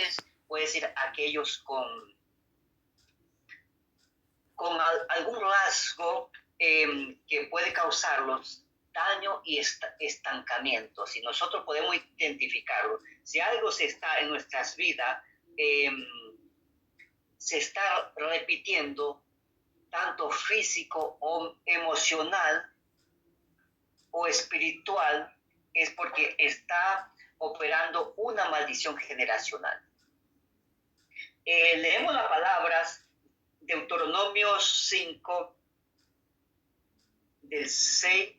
maldiciones, puede ser aquellos con algún rasgo que puede causarlos daño y estancamiento. Si nosotros podemos identificarlo, si algo se está en nuestras vidas, se está repitiendo, tanto físico o emocional o espiritual, es porque está operando una maldición generacional. Leemos las palabras Deuteronomio 5, del 6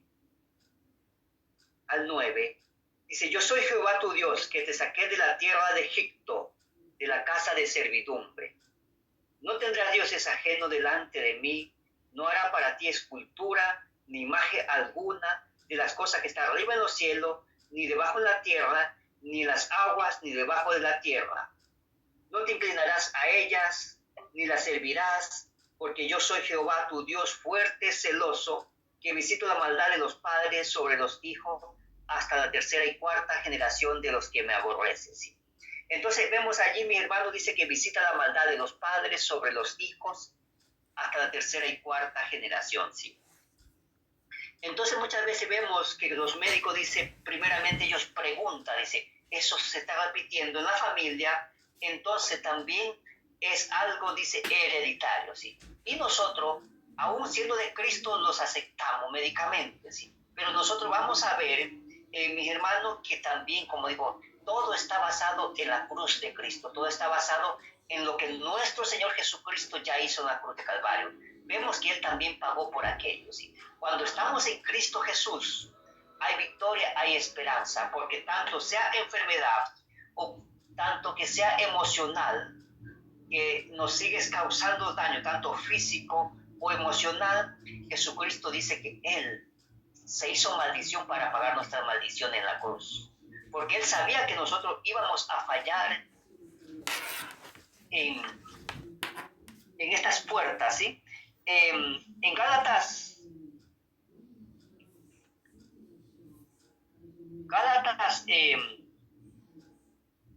al 9. Dice: yo soy Jehová tu Dios, que te saqué de la tierra de Egipto, de la casa de servidumbre. No tendrás dioses ajenos delante de mí, no hará para ti escultura, ni imagen alguna de las cosas que están arriba en los cielos, ni debajo de la tierra, ni en las aguas, ni debajo de la tierra. No te inclinarás a ellas, ni las servirás, porque yo soy Jehová tu Dios fuerte, celoso, que visito la maldad de los padres sobre los hijos, hasta la tercera y cuarta generación de los que me aborrecen. ¿Sí? Entonces vemos allí, mi hermano dice que visita la maldad de los padres sobre los hijos, hasta la tercera y cuarta generación. ¿Sí? Entonces muchas veces vemos que los médicos dicen, primeramente ellos preguntan, dice, eso se está repitiendo en la familia, entonces también es algo, dice, hereditario, ¿sí? Y nosotros, aún siendo de Cristo, los aceptamos médicamente, ¿sí? Pero nosotros vamos a ver, mis hermanos, que también, como digo, todo está basado en la cruz de Cristo, todo está basado en lo que nuestro Señor Jesucristo ya hizo en la cruz de Calvario. Vemos que Él también pagó por aquello, ¿sí? Cuando estamos en Cristo Jesús, hay victoria, hay esperanza, porque tanto sea enfermedad o tanto que sea emocional, que nos sigue causando daño, tanto físico o emocional, Jesucristo dice que Él se hizo maldición para pagar nuestra maldición en la cruz. Porque Él sabía que nosotros íbamos a fallar en estas puertas, ¿sí? En Gálatas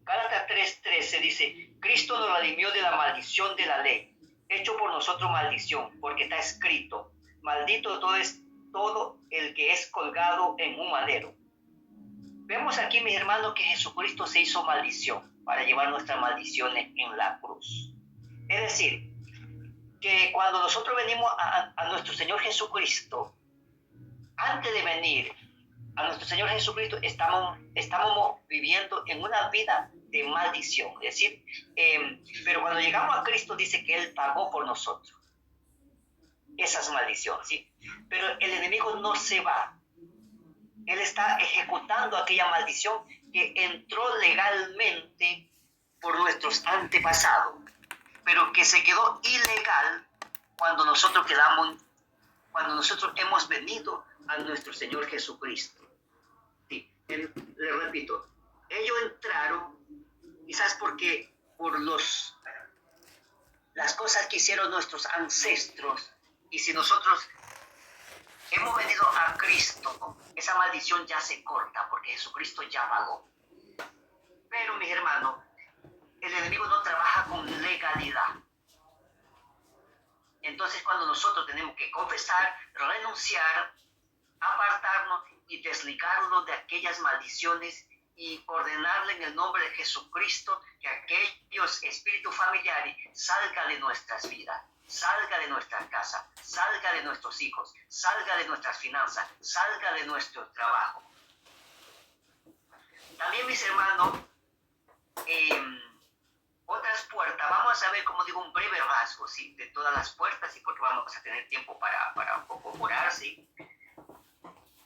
3:13 dice: Cristo nos redimió de la maldición de la ley, hecho por nosotros maldición, porque está escrito: maldito todo el que es colgado en un madero. Vemos aquí, mis hermanos, que Jesucristo se hizo maldición para llevar nuestras maldiciones en la cruz. Es decir, que cuando nosotros venimos a nuestro Señor Jesucristo, antes de venir a nuestro Señor Jesucristo, estamos viviendo en una vida de maldición. Es decir, pero cuando llegamos a Cristo, dice que Él pagó por nosotros esas maldiciones, ¿sí? Pero el enemigo no se va. Él está ejecutando aquella maldición que entró legalmente por nuestros antepasados, pero que se quedó ilegal cuando nosotros hemos venido a nuestro Señor Jesucristo. Sí, le repito, ellos entraron, quizás porque por las cosas que hicieron nuestros ancestros, y si nosotros hemos venido a Cristo, esa maldición ya se corta, porque Jesucristo ya pagó. Pero, mis hermanos, el enemigo no trabaja con legalidad. Entonces, cuando nosotros tenemos que confesar, renunciar, apartarnos y desligarnos de aquellas maldiciones y ordenarle en el nombre de Jesucristo que aquellos espíritus familiares salgan de nuestras vidas, salga de nuestra casa, salga de nuestros hijos, salga de nuestras finanzas, salga de nuestro trabajo. También, mis hermanos, otras puertas, vamos a ver, como digo, un breve rasgo, ¿sí? De todas las puertas, ¿sí? Porque vamos a tener tiempo para un poco orar, ¿sí?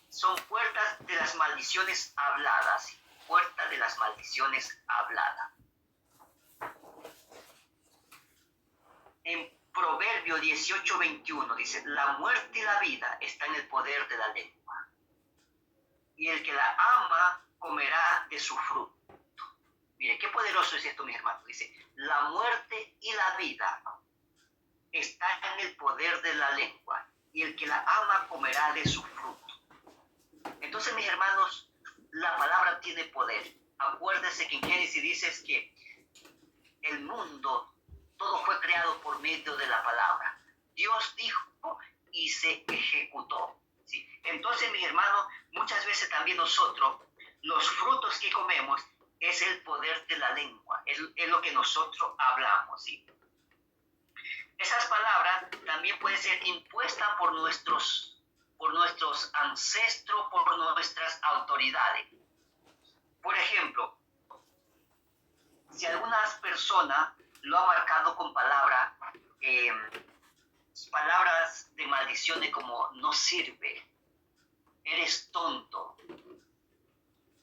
Son puertas de las maldiciones habladas, ¿sí? Puerta de las maldiciones habladas. En Proverbio 18:21 dice: la muerte y la vida están en el poder de la lengua, y el que la ama comerá de su fruto. Mire, qué poderoso es esto, mis hermanos. Dice: la muerte y la vida están en el poder de la lengua, y el que la ama comerá de su fruto. Entonces, mis hermanos, la palabra tiene poder. Acuérdese que en Génesis dices que el mundo, todo fue creado por medio de la palabra. Dios dijo y se ejecutó. ¿Sí? Entonces, mi hermano, muchas veces también nosotros, los frutos que comemos es el poder de la lengua, es lo que nosotros hablamos. ¿Sí? Esas palabras también pueden ser impuestas por nuestros ancestros, por nuestras autoridades. Por ejemplo, si algunas personas lo han marcado con palabras de maldiciones como no sirve, eres tonto,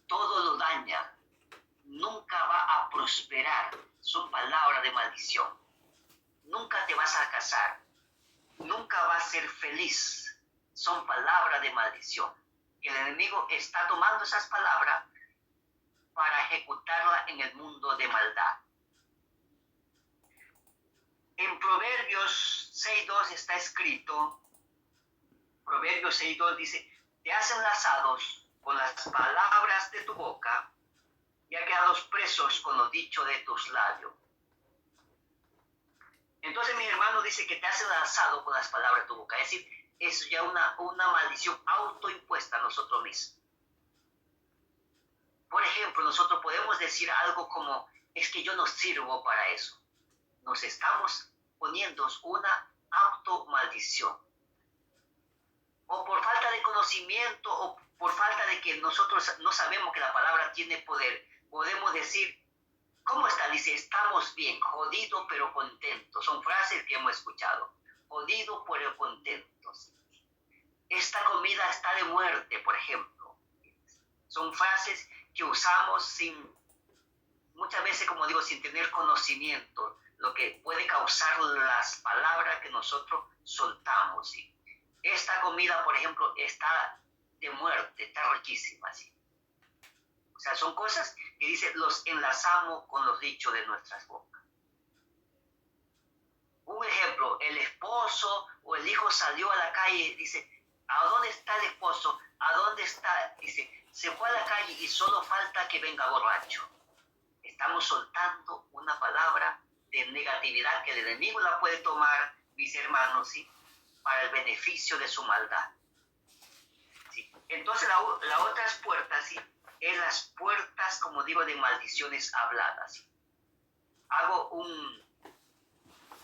todo lo daña, nunca va a prosperar, son palabras de maldición. Nunca te vas a casar, nunca vas a ser feliz, son palabras de maldición. El enemigo está tomando esas palabras para ejecutarlas en el mundo de maldad. En Proverbios 6.2 está escrito, Proverbios 6.2 dice, te has enlazado con las palabras de tu boca y has quedado presos con lo dicho de tus labios. Entonces mi hermano dice que te has enlazado con las palabras de tu boca, es decir, es ya una maldición autoimpuesta a nosotros mismos. Por ejemplo, nosotros podemos decir algo como, es que yo no sirvo para eso. Nos estamos poniendo una automaldición. O por falta de conocimiento, o por falta de que nosotros no sabemos que la palabra tiene poder, podemos decir, ¿cómo está? Dice, estamos bien, jodido pero contentos. Son frases que hemos escuchado. Jodido pero contentos. Esta comida está de muerte, por ejemplo. Son frases que usamos muchas veces, como digo, sin tener conocimiento, lo que puede causar las palabras que nosotros soltamos. ¿Sí? Esta comida, por ejemplo, está de muerte, está riquísima. ¿Sí? O sea, son cosas que dice, los enlazamos con los dichos de nuestras bocas. Un ejemplo, el esposo o el hijo salió a la calle, dice, ¿a dónde está el esposo? ¿A dónde está? Dice, se fue a la calle y solo falta que venga borracho. Estamos soltando una palabra de negatividad que el enemigo la puede tomar, mis hermanos, ¿sí? Para el beneficio de su maldad. ¿Sí? Entonces la otra puerta, ¿sí? Es las puertas, como digo, de maldiciones habladas. ¿Sí?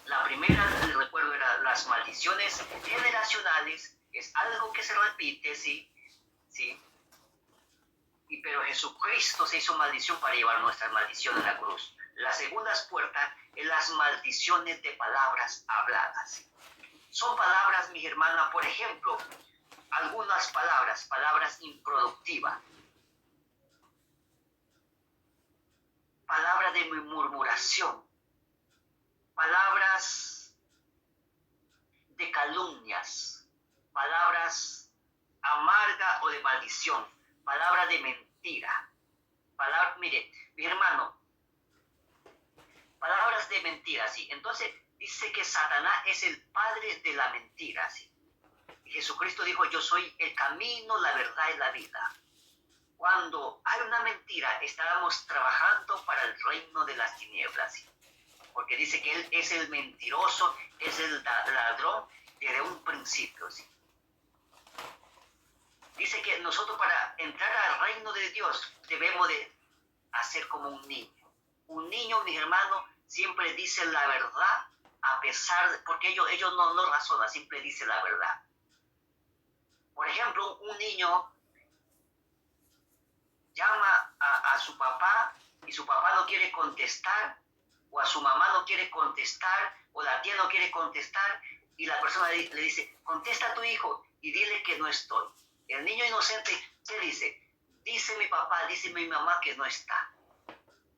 La primera, recuerdo, era las maldiciones generacionales, es algo que se repite, ¿sí? ¿Sí? Pero Jesucristo se hizo maldición para llevar nuestra maldición a la cruz. La segunda puerta es las maldiciones de palabras habladas. Son palabras, mi hermana, por ejemplo, algunas palabras improductivas. Palabras de murmuración. Palabras de calumnias. Palabras amargas o de maldición. Palabra de mentira. Mire, mi hermano, palabras de mentira, ¿sí? Entonces dice que Satanás es el padre de la mentira, ¿sí? Y Jesucristo dijo, yo soy el camino, la verdad y la vida. Cuando hay una mentira, estábamos trabajando para el reino de las tinieblas, ¿sí? Porque dice que él es el mentiroso, es el ladrón desde un principio, ¿sí? Dice que nosotros para entrar al reino de Dios debemos de hacer como un niño. Un niño, mi hermano, siempre dice la verdad a pesar de, porque ellos no razonan, siempre dice la verdad. Por ejemplo, un niño llama a su papá y su papá no quiere contestar, o a su mamá no quiere contestar, o la tía no quiere contestar, y la persona le dice, contesta a tu hijo y dile que no estoy. El niño inocente se dice mi papá, dice mi mamá que no está.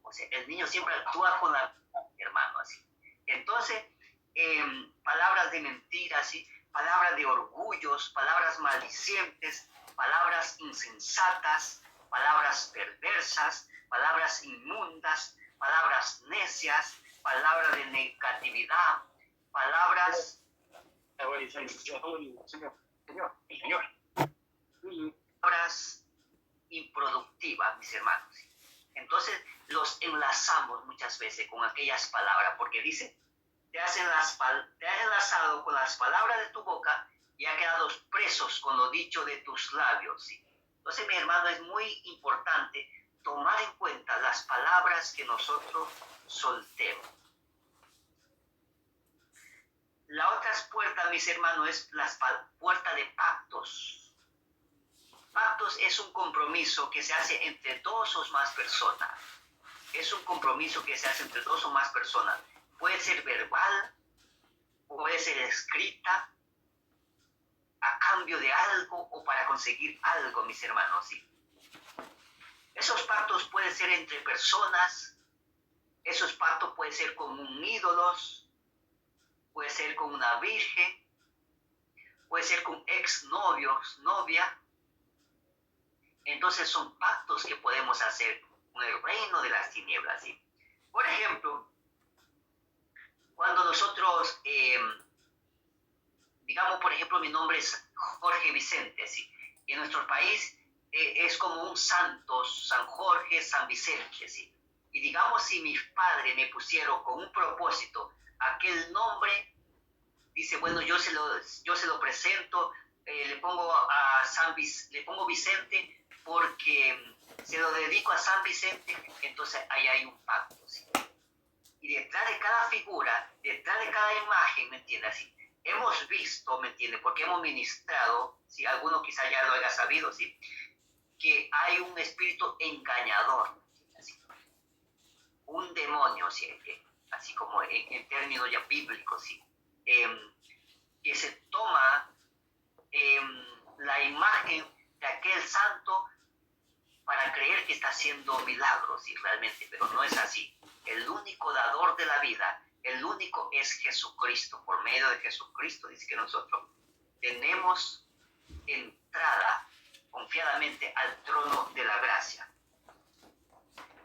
O sea, el niño siempre actúa con la hermano así. Entonces, palabras de mentiras, ¿sí? Palabras de orgullos, palabras maldicientes, palabras insensatas, palabras perversas, palabras inmundas, palabras necias, palabras de negatividad, palabras... Señor. Palabras improductivas, mis hermanos. Entonces, los enlazamos muchas veces con aquellas palabras, porque dice, te has enlazado con las palabras de tu boca y ha quedado presos con lo dicho de tus labios. ¿Sí? Entonces, mi hermano, es muy importante tomar en cuenta las palabras que nosotros soltemos. La otra puerta, mis hermanos, es la puerta de pactos. Pactos es un compromiso que se hace entre dos o más personas. Es un compromiso que se hace entre dos o más personas. Puede ser verbal, puede ser escrita, a cambio de algo o para conseguir algo, mis hermanos. ¿Sí? Esos pactos pueden ser entre personas, esos pactos pueden ser con un ídolo, puede ser con una virgen, puede ser con exnovios, novia. Entonces son pactos que podemos hacer con el reino de las tinieblas. ¿Sí? Por ejemplo, cuando nosotros, digamos, por ejemplo, mi nombre es Jorge Vicente, ¿sí? Y en nuestro país es como un santo, San Jorge, San Vicente, ¿sí? Y digamos, si mis padres me pusieron con un propósito aquel nombre, dice, bueno, yo se lo presento, le pongo Vicente porque se lo dedico a San Vicente, entonces ahí hay un pacto, ¿sí? Y detrás de cada figura, detrás de cada imagen, ¿me entiendes? Así, hemos visto, ¿me entiendes? Porque hemos ministrado, si alguno quizá ya lo haya sabido, ¿sí? Que hay un espíritu engañador, ¿sí? Un demonio, ¿sí? Así como en términos ya bíblicos, ¿sí? Que se toma la imagen de aquel santo para creer que está haciendo milagros, ¿sí? Realmente, pero no es así. El único dador de la vida, el único es Jesucristo. Por medio de Jesucristo dice que nosotros tenemos entrada confiadamente al trono de la gracia.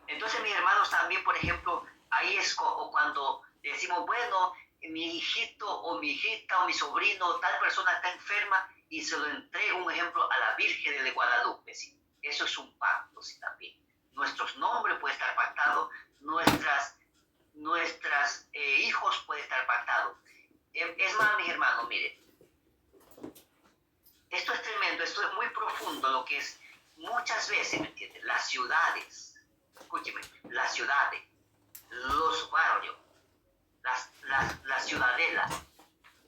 Entonces, mis hermanos, también, por ejemplo, ahí es cuando decimos, bueno, mi hijito o mi hijita o mi sobrino, tal persona está enferma y se lo entrego, un ejemplo, a la Virgen de Guadalupe, ¿sí? Eso es un pacto, ¿sí? También. Nuestros nombres pueden estar pactados, nuestras hijos pueden estar pactados. Es más, mis hermanos, miren, esto es tremendo, esto es muy profundo, lo que es muchas veces, ¿me entiendes? Las ciudades, escúcheme, las ciudades, los barrios, la ciudadela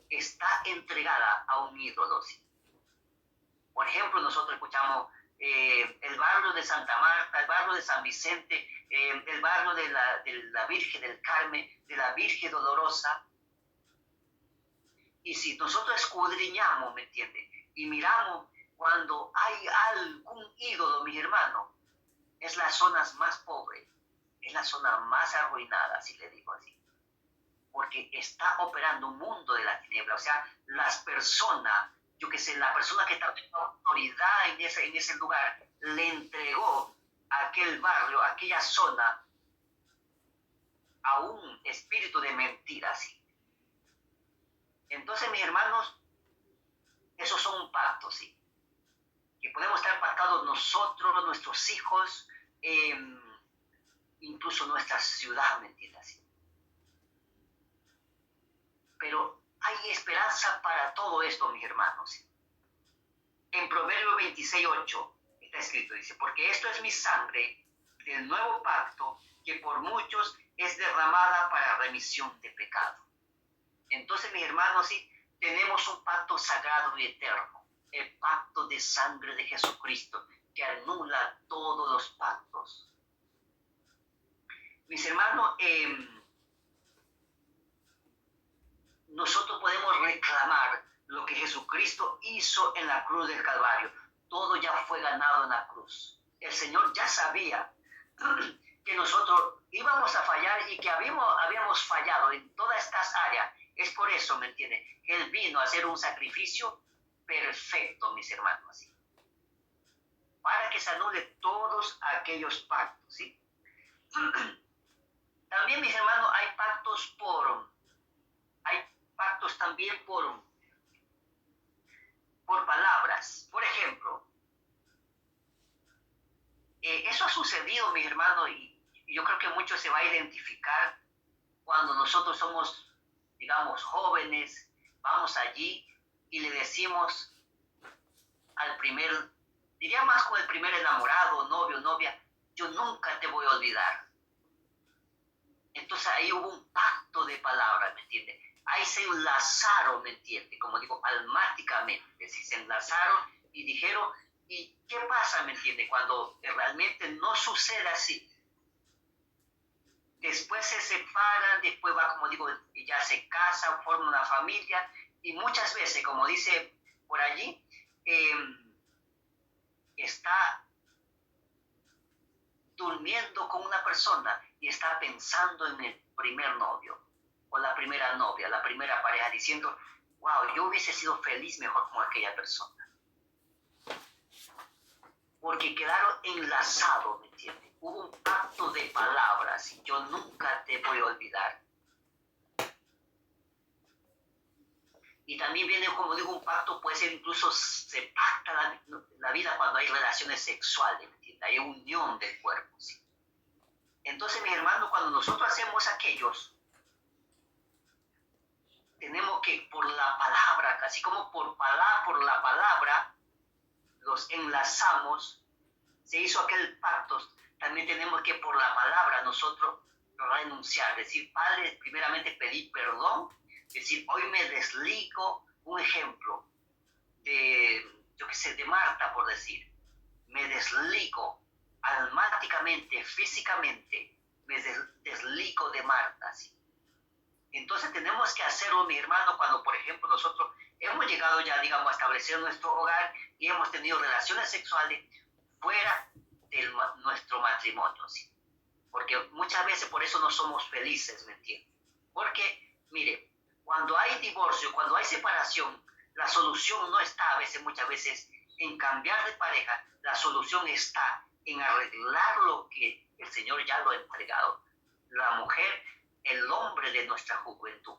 está entregada a un ídolo, ¿sí? Por ejemplo, nosotros escuchamos el barrio de Santa Marta, el barrio de San Vicente, el barrio de la Virgen del Carmen, de la Virgen Dolorosa. Y si nosotros escudriñamos, ¿me entiendes? Y miramos cuando hay algún ídolo, mis hermanos, es las zonas más pobres, es la zona más arruinada, si le digo así. Porque está operando un mundo de la tiniebla. O sea, las personas, yo que sé, la persona que está en autoridad en ese lugar, le entregó a aquel barrio, a aquella zona, a un espíritu de mentira, ¿sí? Entonces, mis hermanos, esos son un pacto, ¿sí? Que podemos estar pactados nosotros, nuestros hijos, incluso nuestra ciudad, ¿me entiendes? ¿Sí? Pero hay esperanza para todo esto, mis hermanos, ¿sí? En Proverbios 26:8 está escrito, dice, porque esto es mi sangre del nuevo pacto que por muchos es derramada para remisión de pecado. Entonces, mis hermanos, sí, tenemos un pacto sagrado y eterno, el pacto de sangre de Jesucristo, que anula todos los pactos. Mis hermanos, nosotros podemos reclamar lo que Jesucristo hizo en la cruz del Calvario. Todo ya fue ganado en la cruz. El Señor ya sabía que nosotros íbamos a fallar y que habíamos fallado en todas estas áreas. Es por eso, ¿me entiende? Que Él vino a hacer un sacrificio perfecto, mis hermanos, ¿sí? Para que se anule todos aquellos pactos, ¿sí? También, mis hermanos, hay pactos también por palabras. Por ejemplo, eso ha sucedido, mis hermanos, y yo creo que mucho se va a identificar cuando nosotros somos, digamos, jóvenes, vamos allí y le decimos al primer, diría más con el primer enamorado, novio, novia, yo nunca te voy a olvidar. Entonces ahí hubo un pacto de palabras, ¿me entiende? Ahí se enlazaron, ¿me entiende? Como digo, almáticamente, si se enlazaron y dijeron, ¿y qué pasa, me entiende? Cuando realmente no sucede así. Después se separan, después va, como digo, ya se casan, forman una familia, y muchas veces, como dice por allí, está durmiendo con una persona y está pensando en el primer novio o la primera novia, la primera pareja, diciendo, wow, yo hubiese sido feliz mejor con aquella persona. Porque quedaron enlazados, ¿me entiendes? Hubo un pacto de palabras y yo nunca te voy a olvidar. Y también viene, como digo, un pacto puede ser incluso, se pacta la vida cuando hay relaciones sexuales, ¿me entiendes? Hay unión del cuerpo, ¿sí? Entonces, mi hermano, cuando nosotros hacemos aquellos, tenemos que por la palabra, así como por la palabra, los enlazamos, se hizo aquel pacto, también tenemos que por la palabra nosotros renunciar, decir, Padre, primeramente pedir perdón, decir, hoy me desligo, un ejemplo, yo qué sé, de Marta, por decir, me desligo almáticamente, físicamente, me desligo de Marta, ¿sí? Entonces tenemos que hacerlo, mi hermano, cuando, por ejemplo, nosotros hemos llegado ya, digamos, a establecer nuestro hogar y hemos tenido relaciones sexuales fuera de nuestro matrimonio, ¿sí? Porque muchas veces por eso no somos felices, ¿me entiendes? Porque, mire, cuando hay divorcio, cuando hay separación, la solución no está muchas veces en cambiar de pareja, la solución está en arreglar lo que el Señor ya lo ha entregado. La mujer, el hombre de nuestra juventud.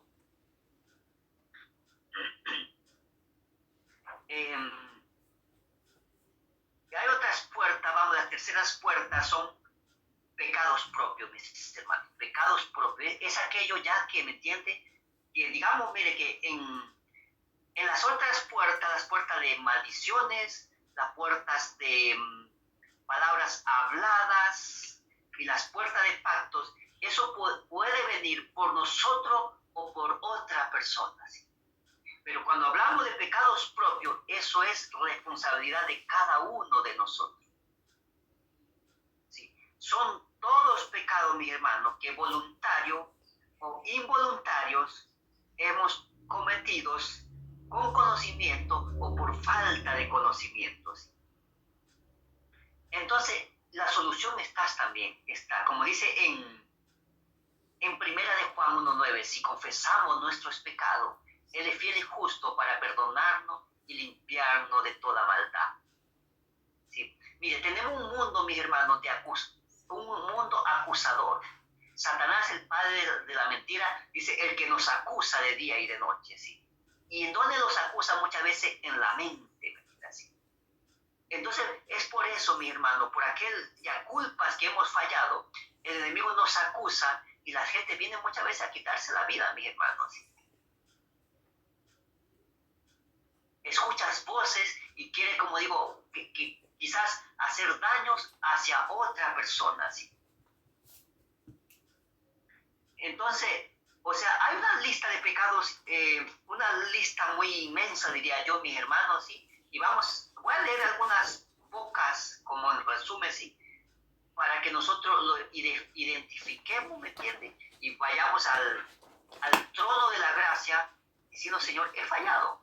Y hay otras puertas, vamos, las terceras puertas son pecados propios, mis hermanos. Pecados propios es aquello ya que, ¿me entiende? Que digamos, mire, que en las otras puertas, las puertas de maldiciones, las puertas de palabras habladas y las puertas de pactos, eso puede venir por nosotros o por otra persona, ¿sí? Pero cuando hablamos de pecados propios, eso es responsabilidad de cada uno de nosotros, ¿sí? Son todos pecados, mis hermanos, que voluntarios o involuntarios hemos cometido con conocimiento o por falta de conocimientos. Entonces, la solución está, como dice en primera de Juan 1:9, si confesamos nuestros pecados, Él es fiel y justo para perdonarnos y limpiarnos de toda maldad. ¿Sí? Mire, tenemos un mundo, mis hermanos, un mundo acusador. Satanás, el padre de la mentira, dice, el que nos acusa de día y de noche, ¿sí? ¿Y en dónde nos acusa? Muchas veces en la mente, ¿sí? Entonces, es por eso, mi hermano, por aquellas culpas que hemos fallado, el enemigo nos acusa y la gente viene muchas veces a quitarse la vida, mi hermano, ¿sí? Escuchas voces y quiere, como digo, que quizás hacer daños hacia otra persona, ¿sí? Entonces, o sea, hay una lista de pecados, una lista muy inmensa, diría yo, mis hermanos, ¿sí? Y voy a leer algunas pocas, como en resumen, ¿sí? Para que nosotros lo identifiquemos, ¿me entiendes? Y vayamos al trono de la gracia, diciendo, Señor, he fallado.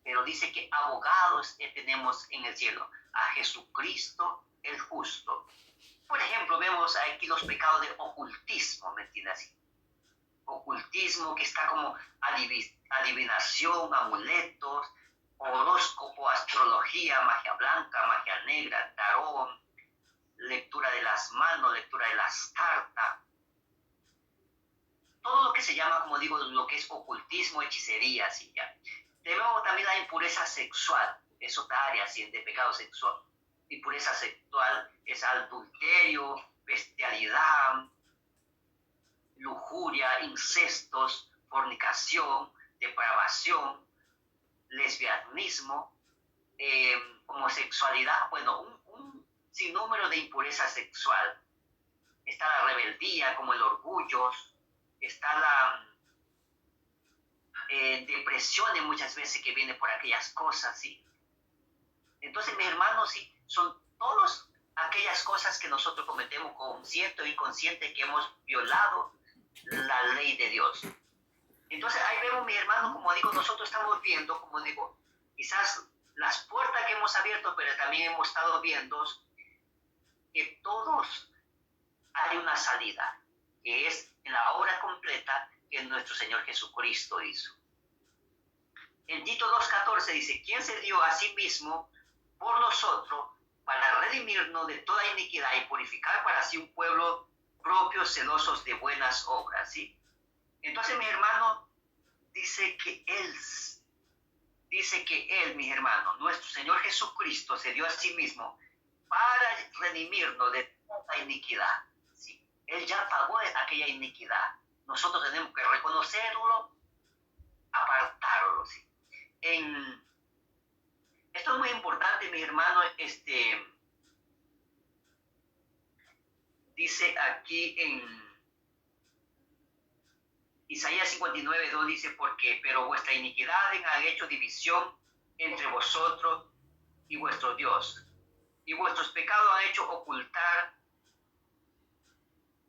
Pero dice que abogados tenemos en el cielo, a Jesucristo el justo. Por ejemplo, vemos aquí los pecados de ocultismo, ¿me entiendes? Así. Ocultismo que está como adivinación, amuletos, horóscopo, astrología, magia blanca, magia negra, tarot, lectura de las manos, lectura de las cartas. Todo lo que se llama, como digo, lo que es ocultismo, hechicería, así ya. Tenemos también la impureza sexual, es otra área así, de pecado sexual. Impureza sexual es adulterio, bestialidad, lujuria, incestos, fornicación, depravación, lesbianismo, homosexualidad, bueno, un sinnúmero de impureza sexual. Está la rebeldía, como el orgullo, está la depresión muchas veces que viene por aquellas cosas, ¿sí? Entonces, mis hermanos, sí, son todas aquellas cosas que nosotros cometemos consciente o inconsciente, que hemos violado la ley de Dios. Entonces, ahí vemos, mis hermanos, como digo, nosotros estamos viendo, como digo, quizás las puertas que hemos abierto, pero también hemos estado viendo que todos hay una salida, que es en la obra completa que nuestro Señor Jesucristo hizo. En Tito 2:14 dice, ¿quién se dio a sí mismo por nosotros para redimirnos de toda iniquidad y purificar para sí un pueblo propio, celosos de buenas obras? ¿Sí? Entonces, mi hermano, dice que Él, mis hermanos, nuestro Señor Jesucristo se dio a sí mismo para redimirnos de toda iniquidad. ¿Sí? Él ya pagó aquella iniquidad. Nosotros tenemos que reconocerlo, apartarlo. ¿Sí? Esto es muy importante, mis hermanos. Dice aquí en Isaías 59:2 dice, pero vuestra iniquidad ha hecho división entre vosotros y vuestro Dios, y vuestros pecados han hecho ocultar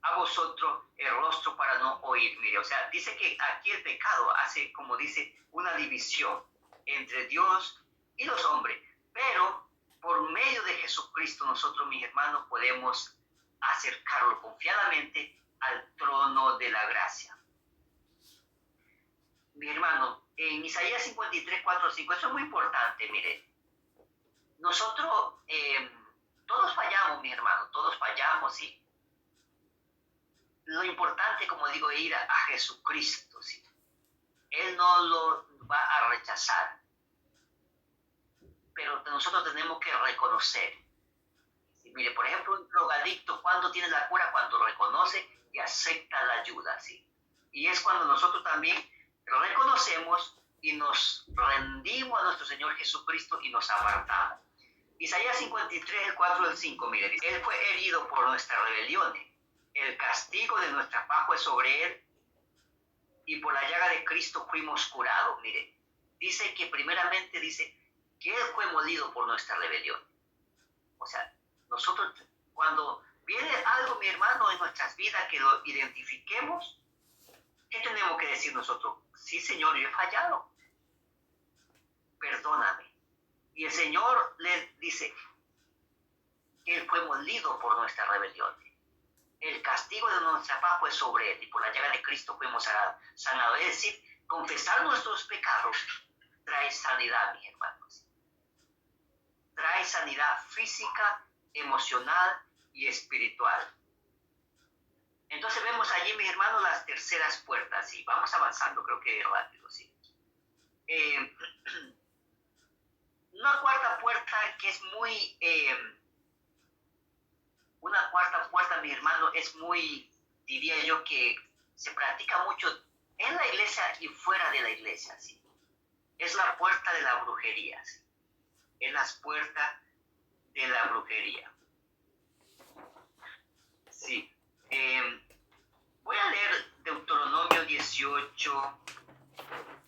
a vosotros el rostro para no oír. Mire, o sea, dice que aquí el pecado hace, como dice, una división entre Dios y los hombres, pero por medio de Jesucristo nosotros, mis hermanos, podemos acercarlo confiadamente al trono de la gracia. Mi hermano, en Isaías 53:4-5, eso es muy importante, mire. Nosotros, todos fallamos, mi hermano, todos fallamos, ¿sí? Lo importante, como digo, es ir a Jesucristo, ¿sí? Él no lo va a rechazar, pero nosotros tenemos que reconocer. ¿Sí? Mire, por ejemplo, un drogadicto, ¿cuándo tiene la cura? Cuando reconoce y acepta la ayuda, ¿sí? Y es cuando nosotros también reconocemos y nos rendimos a nuestro Señor Jesucristo y nos apartamos. Isaías 53:4-5, mire, Él fue herido por nuestras rebeliones, el castigo de nuestra paz fue sobre Él, y por la llaga de Cristo fuimos curados. Mire, dice que primeramente dice que Él fue molido por nuestra rebelión. O sea, nosotros, cuando viene algo, mi hermano, en nuestras vidas que lo identifiquemos, ¿qué tenemos que decir nosotros? Sí, Señor, yo he fallado. Perdóname. Y el Señor le dice que Él fue molido por nuestra rebelión. El castigo de nuestra paz fue sobre Él y por la llaga de Cristo fuimos sanados. Es decir, confesar nuestros pecados trae sanidad, mis hermanos. Trae sanidad física, emocional y espiritual. Entonces vemos allí, mis hermanos, las terceras puertas, y vamos avanzando, creo que rápido, sí. Una cuarta puerta que es muy, una cuarta puerta, mi hermano, es muy, diría yo, que se practica mucho en la iglesia y fuera de la iglesia, sí. Es la puerta de la brujería, sí. Es la puerta de la brujería. Sí. Voy a leer Deuteronomio 18.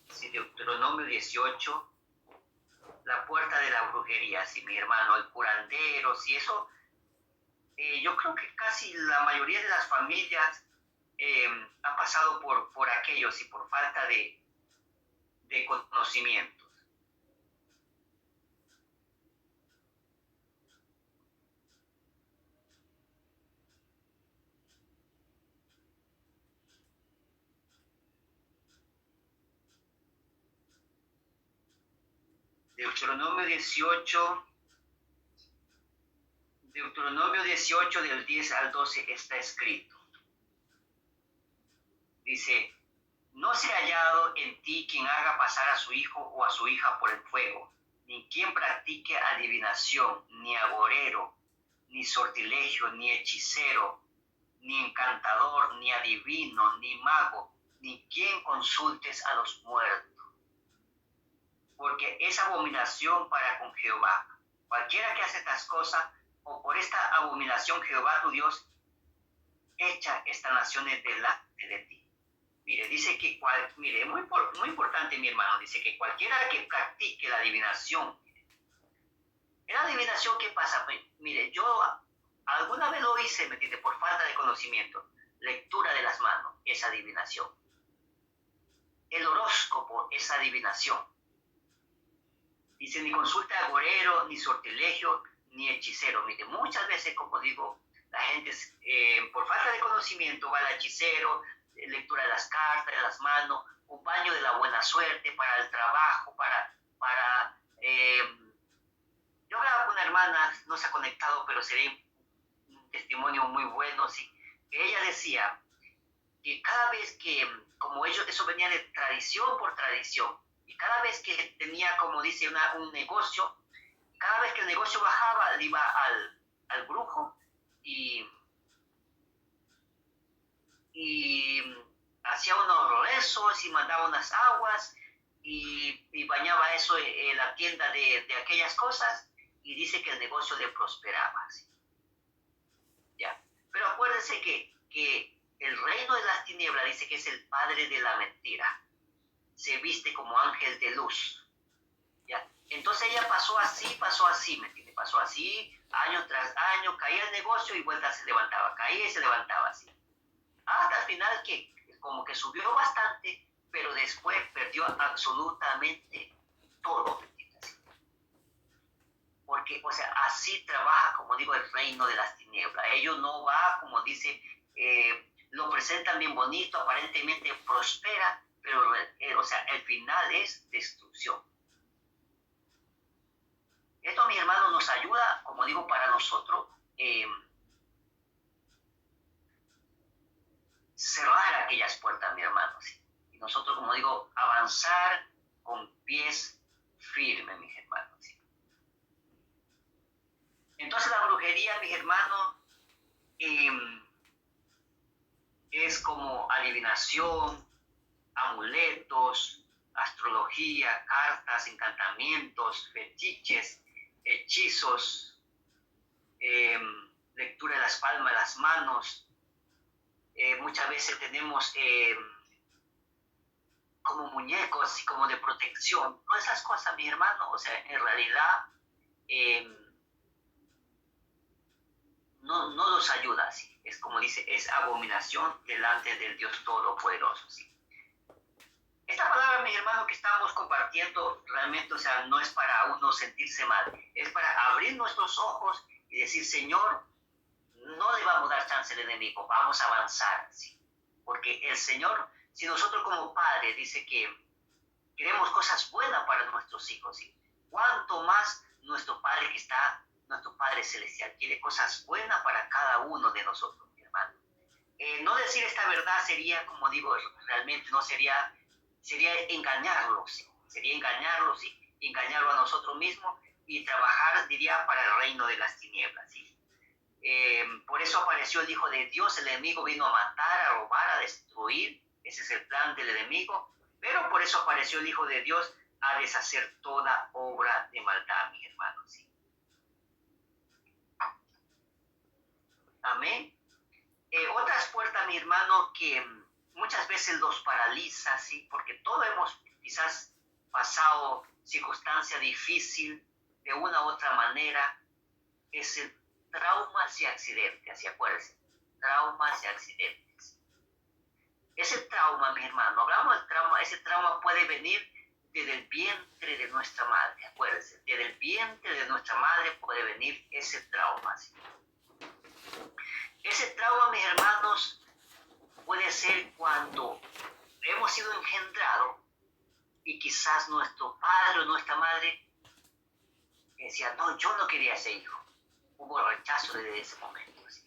Sí, Deuteronomio 18. La puerta de la brujería, sí, mi hermano, el curandero, sí, eso. Yo creo que casi la mayoría de las familias ha pasado por aquello, sí, por falta de conocimientos. Deuteronomio 18 del 10 al 12 está escrito. Dice, no se ha hallado en ti quien haga pasar a su hijo o a su hija por el fuego, ni quien practique adivinación, ni agorero, ni sortilegio, ni hechicero, ni encantador, ni adivino, ni mago, ni quien consultes a los muertos, porque es abominación para con Jehová. Cualquiera que hace estas cosas, o por esta abominación Jehová tu Dios echa estas naciones delante de ti. Mire, dice que, muy importante, mi hermano, dice que cualquiera que practique la adivinación. En la adivinación, ¿qué pasa? Mire, yo alguna vez lo hice, ¿me entiende? Por falta de conocimiento. Lectura de las manos es adivinación. El horóscopo es adivinación. Dice, ni consulta agorero, ni sortilegio, ni hechicero. Mire, muchas veces, como digo, la gente por falta de conocimiento va al hechicero, lectura de las cartas, de las manos, un baño de la buena suerte para el trabajo, yo hablaba con una hermana, no se ha conectado, pero sería un testimonio muy bueno, sí, que ella decía que cada vez que, como ellos, eso venía de tradición por tradición, y cada vez que tenía, como dice, un negocio, cada vez que el negocio bajaba, le iba al brujo y hacía unos rezos y mandaba unas aguas y bañaba eso en la tienda de aquellas cosas, y dice que el negocio le prosperaba. ¿Sí? ¿Ya? Pero acuérdense que el reino de las tinieblas dice que es el padre de la mentira. Se viste como ángel de luz. ¿Ya? Entonces ella pasó así, ¿me entiende? Pasó así, año tras año, caía el negocio y vuelta se levantaba, caía y se levantaba así. Hasta el final que como que subió bastante, pero después perdió absolutamente todo, ¿me entiendes? Porque, o sea, así trabaja, como digo, el reino de las tinieblas. Ellos no va, como dice, lo presentan bien bonito, aparentemente prospera, pero, o sea, el final es destrucción. Esto, mi hermano, nos ayuda, como digo, para nosotros cerrar aquellas puertas, mi hermano, ¿sí? Y nosotros, como digo, avanzar con pies firmes, mis hermanos, ¿sí? Entonces la brujería, mis hermanos, es como adivinación, amuletos, astrología, cartas, encantamientos, fetiches, hechizos, lectura de las palmas de las manos. Muchas veces tenemos como muñecos y como de protección. Todas esas cosas, mi hermano, o sea, en realidad no los ayuda así. Es como dice, es abominación delante del Dios Todopoderoso, ¿sí? Esta palabra, mi hermano, que estamos compartiendo, realmente, o sea, no es para uno sentirse mal, es para abrir nuestros ojos y decir, Señor, no le vamos a dar chance al enemigo, vamos a avanzar, ¿sí? Porque el Señor, si nosotros como padres dice que queremos cosas buenas para nuestros hijos, ¿sí? Cuanto más nuestro Padre nuestro Padre Celestial, quiere cosas buenas para cada uno de nosotros, mi hermano. No decir esta verdad sería, como digo, realmente no sería engañarlos, ¿sí? Sería engañarlos, ¿sí? Engañarlo a nosotros mismos y trabajar, diría, para el reino de las tinieblas, ¿sí? Por eso apareció el Hijo de Dios. El enemigo vino a matar, a robar, a destruir. Ese es el plan del enemigo. Pero por eso apareció el Hijo de Dios, a deshacer toda obra de maldad, mis hermanos, ¿sí? Amén. Otras puertas, mi hermano, que muchas veces los paraliza, ¿sí? Porque todos hemos quizás pasado circunstancia difícil de una u otra manera, es el traumas y accidentes, ¿sí? Acuérdense, traumas y accidentes. Ese trauma, mi hermano, hablamos del trauma, ese trauma puede venir desde el vientre de nuestra madre, acuérdense, desde el vientre de nuestra madre puede venir ese trauma, ¿sí? Ese trauma, mis hermanos, puede ser cuando hemos sido engendrados y quizás nuestro padre o nuestra madre decía, no, yo no quería ese hijo. Hubo rechazo desde ese momento, ¿sí?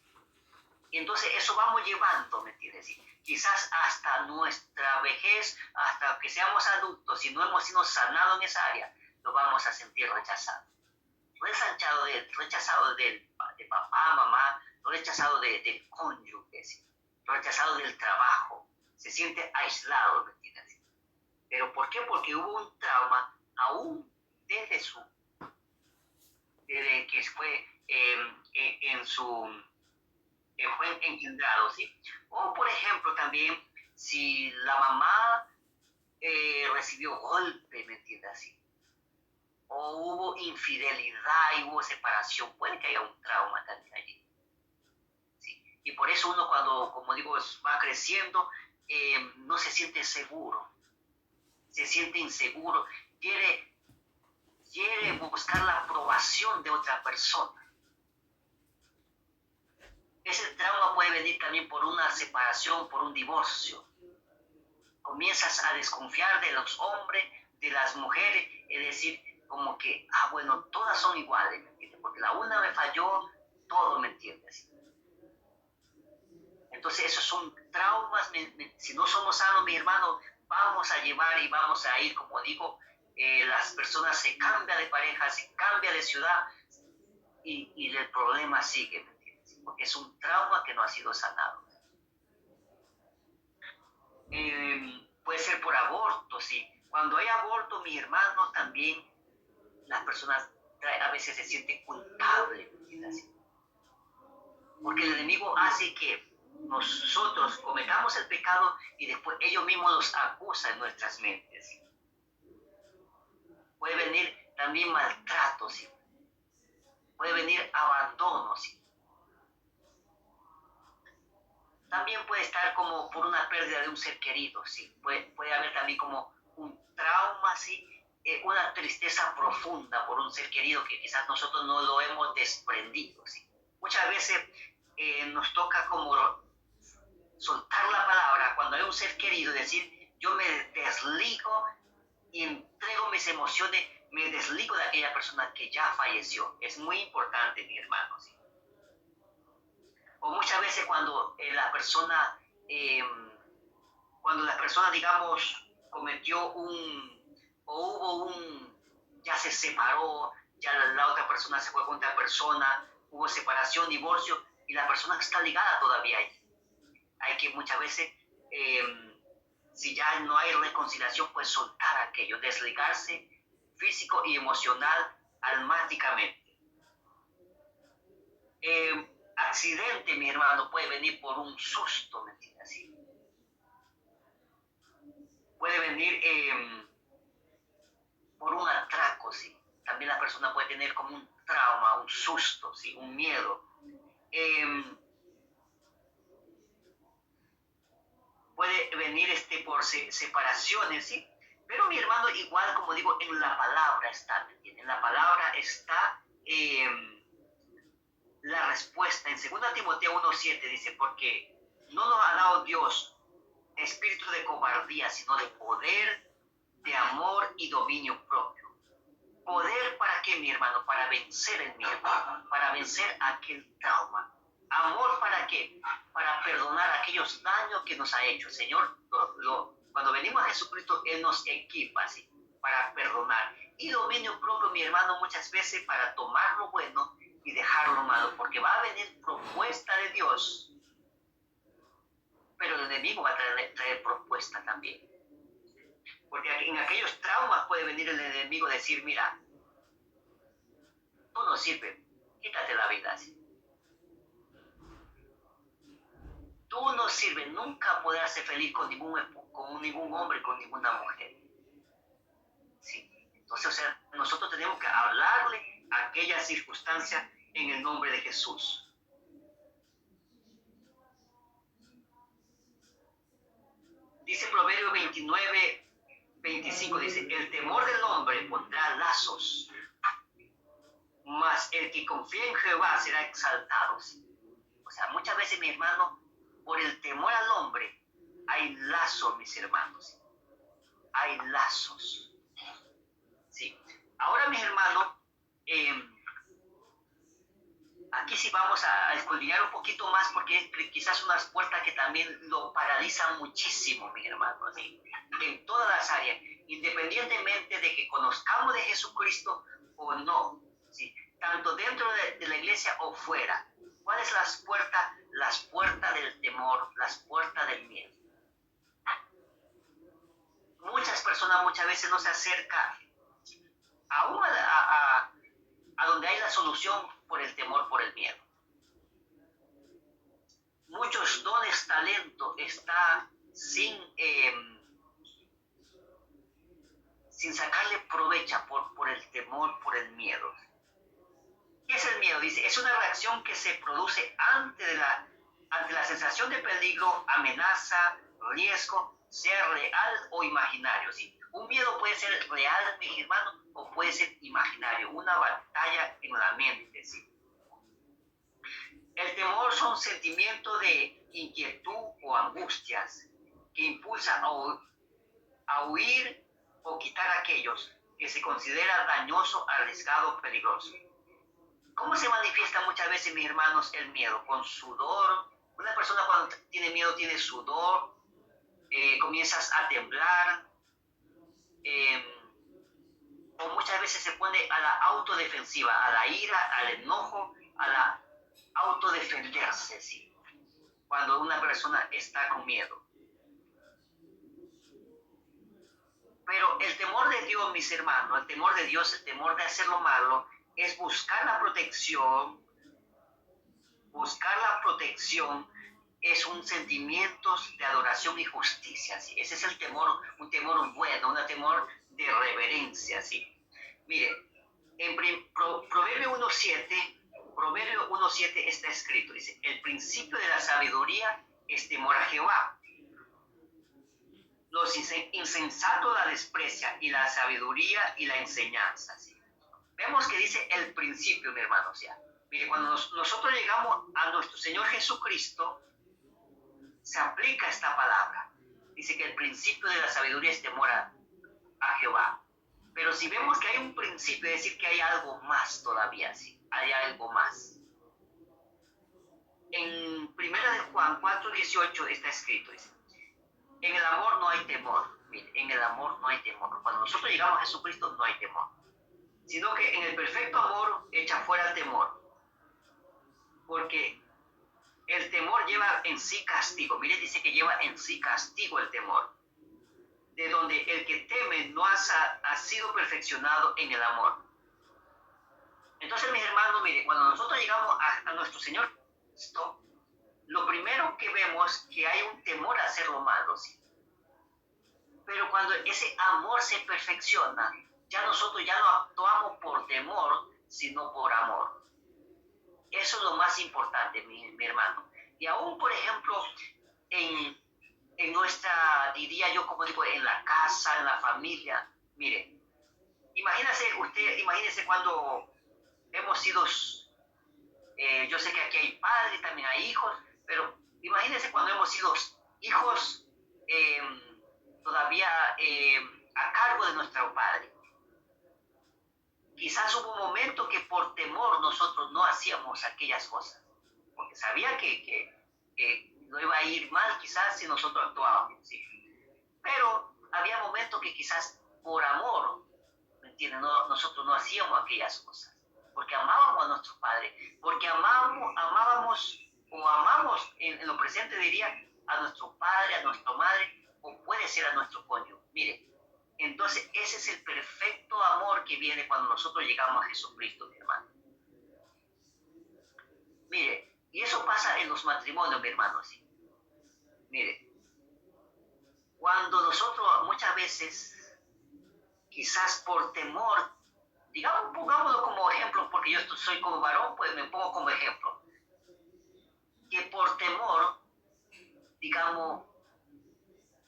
Y entonces eso vamos llevando, ¿me entiendes? ¿Sí? Quizás hasta nuestra vejez, hasta que seamos adultos, si no hemos sido sanados en esa área, lo vamos a sentir rechazado. Rechazado de papá, mamá, rechazado del cónyuge, ¿sí? Rechazado del trabajo, se siente aislado, ¿me entiendes? ¿Pero por qué? Porque hubo un trauma aún desde desde que fue fue engendrado, ¿sí? O por ejemplo también si la mamá recibió golpe, ¿me entiendes? Así. O hubo infidelidad y hubo separación, puede que haya un trauma también allí. ¿Sí? Y por eso uno cuando, como digo, va creciendo, no se siente seguro, se siente inseguro, quiere buscar la aprobación de otra persona. Ese trauma puede venir también por una separación, por un divorcio. Comienzas a desconfiar de los hombres, de las mujeres, es decir, como que, bueno, todas son iguales, ¿me entiendes? Porque la una me falló, todo, ¿me entiendes? Entonces esos son traumas, si no somos sanos, mi hermano, vamos a llevar y vamos a ir, como digo, las personas se cambian de pareja, se cambian de ciudad y el problema sigue, ¿me entiendes? Porque es un trauma que no ha sido sanado. Puede ser por aborto, sí. Cuando hay aborto, mi hermano, también las personas a veces se sienten culpables, ¿me entiendes? Porque el enemigo hace que nosotros cometamos el pecado y después ellos mismos nos acusan en nuestras mentes. Puede venir también maltrato, ¿sí? Puede venir abandono, ¿sí? También puede estar como por una pérdida de un ser querido, ¿sí? Puede haber también como un trauma, ¿sí? Una tristeza profunda por un ser querido que quizás nosotros no lo hemos desprendido, ¿sí? Muchas veces nos toca como soltar la palabra cuando hay un ser querido, decir, yo me desligo y entrego mis emociones, me desligo de aquella persona que ya falleció. Es muy importante, mi hermano, ¿sí? O muchas veces eh, cuando la persona, digamos, cometió ya se separó, ya la otra persona se fue con otra persona, hubo separación, divorcio, y la persona está ligada todavía ahí. Hay que muchas veces, si ya no hay reconciliación, pues soltar aquello, desligarse físico y emocional almáticamente. Accidente, mi hermano, puede venir por un susto, ¿me entiendes? Así. Puede venir por un atraco, ¿sí? También la persona puede tener como un trauma, un susto, ¿sí? Un miedo. Puede venir por separaciones, ¿sí? Pero mi hermano, igual como digo, en la palabra está, en la palabra está la respuesta. En 2 Timoteo 1:7 dice, porque no nos ha dado Dios espíritu de cobardía, sino de poder, de amor y dominio propio. ¿Poder para qué, mi hermano? Para vencer el miedo, para vencer aquel trauma. ¿Amor para qué? Para perdonar aquellos daños que nos ha hecho. Señor, cuando venimos a Jesucristo, Él nos equipa, ¿sí? Para perdonar. Y dominio propio, mi hermano, muchas veces para tomar lo bueno y dejar lo malo, porque va a venir propuesta de Dios, pero el enemigo va a traer propuesta también. Porque en aquellos traumas puede venir el enemigo a decir, mira, tú no sirves, quítate la vida así. Tú no sirves, nunca podrás ser feliz con ningún hombre, con ninguna mujer. ¿Sí? Entonces, o sea, nosotros tenemos que hablarle a aquella circunstancia en el nombre de Jesús. Dice Proverbio 29:25, dice, el temor del hombre pondrá lazos, mas el que confía en Jehová será exaltado. O sea, muchas veces, mi hermano, por el temor al hombre, hay lazos, mis hermanos. Hay lazos. ¿Sí? Ahora, mis hermanos, aquí sí vamos a escudriñar un poquito más porque quizás unas puertas que también lo paralizan muchísimo, mis hermanos, ¿sí? En todas las áreas, independientemente de que conozcamos de Jesucristo o no, ¿sí? Tanto dentro de la iglesia o fuera. ¿Cuál es las puertas? Las puertas del temor, las puertas del miedo. Muchas personas muchas veces no se acercan aún a donde hay la solución por el temor, por el miedo. Muchos dones, talento está sin sacarle provecho por el temor, por el miedo. ¿Qué es el miedo? Dice, es una reacción que se produce ante la sensación de peligro, amenaza, riesgo, sea real o imaginario. ¿Sí? Un miedo puede ser real, mi hermano, o puede ser imaginario, una batalla en la mente. ¿Sí? El temor son sentimientos de inquietud o angustias que impulsan a huir o quitar a aquellos que se considera dañoso, arriesgado, peligroso. ¿Cómo se manifiesta muchas veces, mis hermanos, el miedo? Con sudor. Una persona cuando tiene miedo tiene sudor, comienzas a temblar, o muchas veces se pone a la autodefensiva, a la ira, al enojo, a la autodefenderse, ¿sí? Cuando una persona está con miedo. Pero el temor de Dios, mis hermanos, el temor de Dios, el temor de hacer lo malo, es buscar la protección. Buscar la protección es un sentimiento de adoración y justicia, ¿sí? Ese es el temor, un temor bueno, un temor de reverencia, ¿sí? Mire, en Proverbio 1.7 está escrito, dice, el principio de la sabiduría es temor a Jehová. Los insensatos la desprecian y la sabiduría y la enseñanza, ¿sí? Vemos que dice el principio, mi hermano, o sea, mire, cuando nosotros llegamos a nuestro Señor Jesucristo, se aplica esta palabra. Dice que el principio de la sabiduría es temor a Jehová. Pero si vemos que hay un principio, es decir que hay algo más todavía, ¿sí? Hay algo más. En 1 de Juan 4:18 está escrito, dice, en el amor no hay temor. Mire, en el amor no hay temor. Cuando nosotros llegamos a Jesucristo no hay temor. Sino que en el perfecto amor echa fuera el temor. Porque el temor lleva en sí castigo. Mire, dice que lleva en sí castigo el temor. De donde el que teme no ha sido perfeccionado en el amor. Entonces, mis hermanos, mire, cuando nosotros llegamos a nuestro Señor Cristo, lo primero que vemos es que hay un temor a hacer lo malo, ¿sí? Pero cuando ese amor se perfecciona, ya nosotros ya no actuamos por temor, sino por amor. Eso es lo más importante, mi hermano. Y aún, por ejemplo, en nuestra, diría yo, como digo, en la casa, en la familia, mire, imagínese cuando hemos sido, yo sé que aquí hay padres, también hay hijos, pero imagínese cuando hemos sido hijos todavía a cargo de nuestro padre. Quizás hubo un momento que por temor nosotros no hacíamos aquellas cosas, porque sabía que no iba a ir mal quizás si nosotros actuábamos, ¿sí? Pero había momentos que quizás por amor, ¿me entienden? Nosotros no hacíamos aquellas cosas, porque amábamos a nuestros padres, porque amamos en lo presente diría a nuestro padre, a nuestra madre, o puede ser a nuestro cónyuge. Mire, entonces ese es el perfecto amor que viene cuando nosotros llegamos a Jesucristo, mi hermano. Mire, y eso pasa en los matrimonios, mi hermano, así. Mire, cuando nosotros muchas veces, quizás por temor, digamos, pongámoslo como ejemplo, porque yo soy como varón, pues me pongo como ejemplo, que por temor, digamos,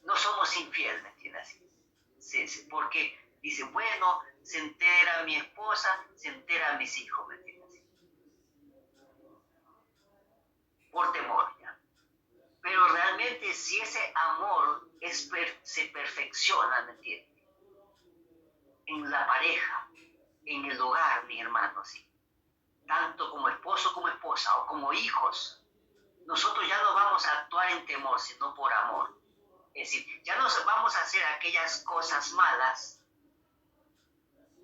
no somos infieles, ¿me entiendes? Sí, porque dice, bueno, se entera mi esposa, se entera mis hijos, ¿me entiendes? Por temor, ¿ya? Pero realmente si ese amor se perfecciona, ¿me entiendes? En la pareja, en el hogar, mi hermano, ¿sí? Tanto como esposo como esposa o como hijos, nosotros ya no vamos a actuar en temor, sino por amor. Es decir, ya no vamos a hacer aquellas cosas malas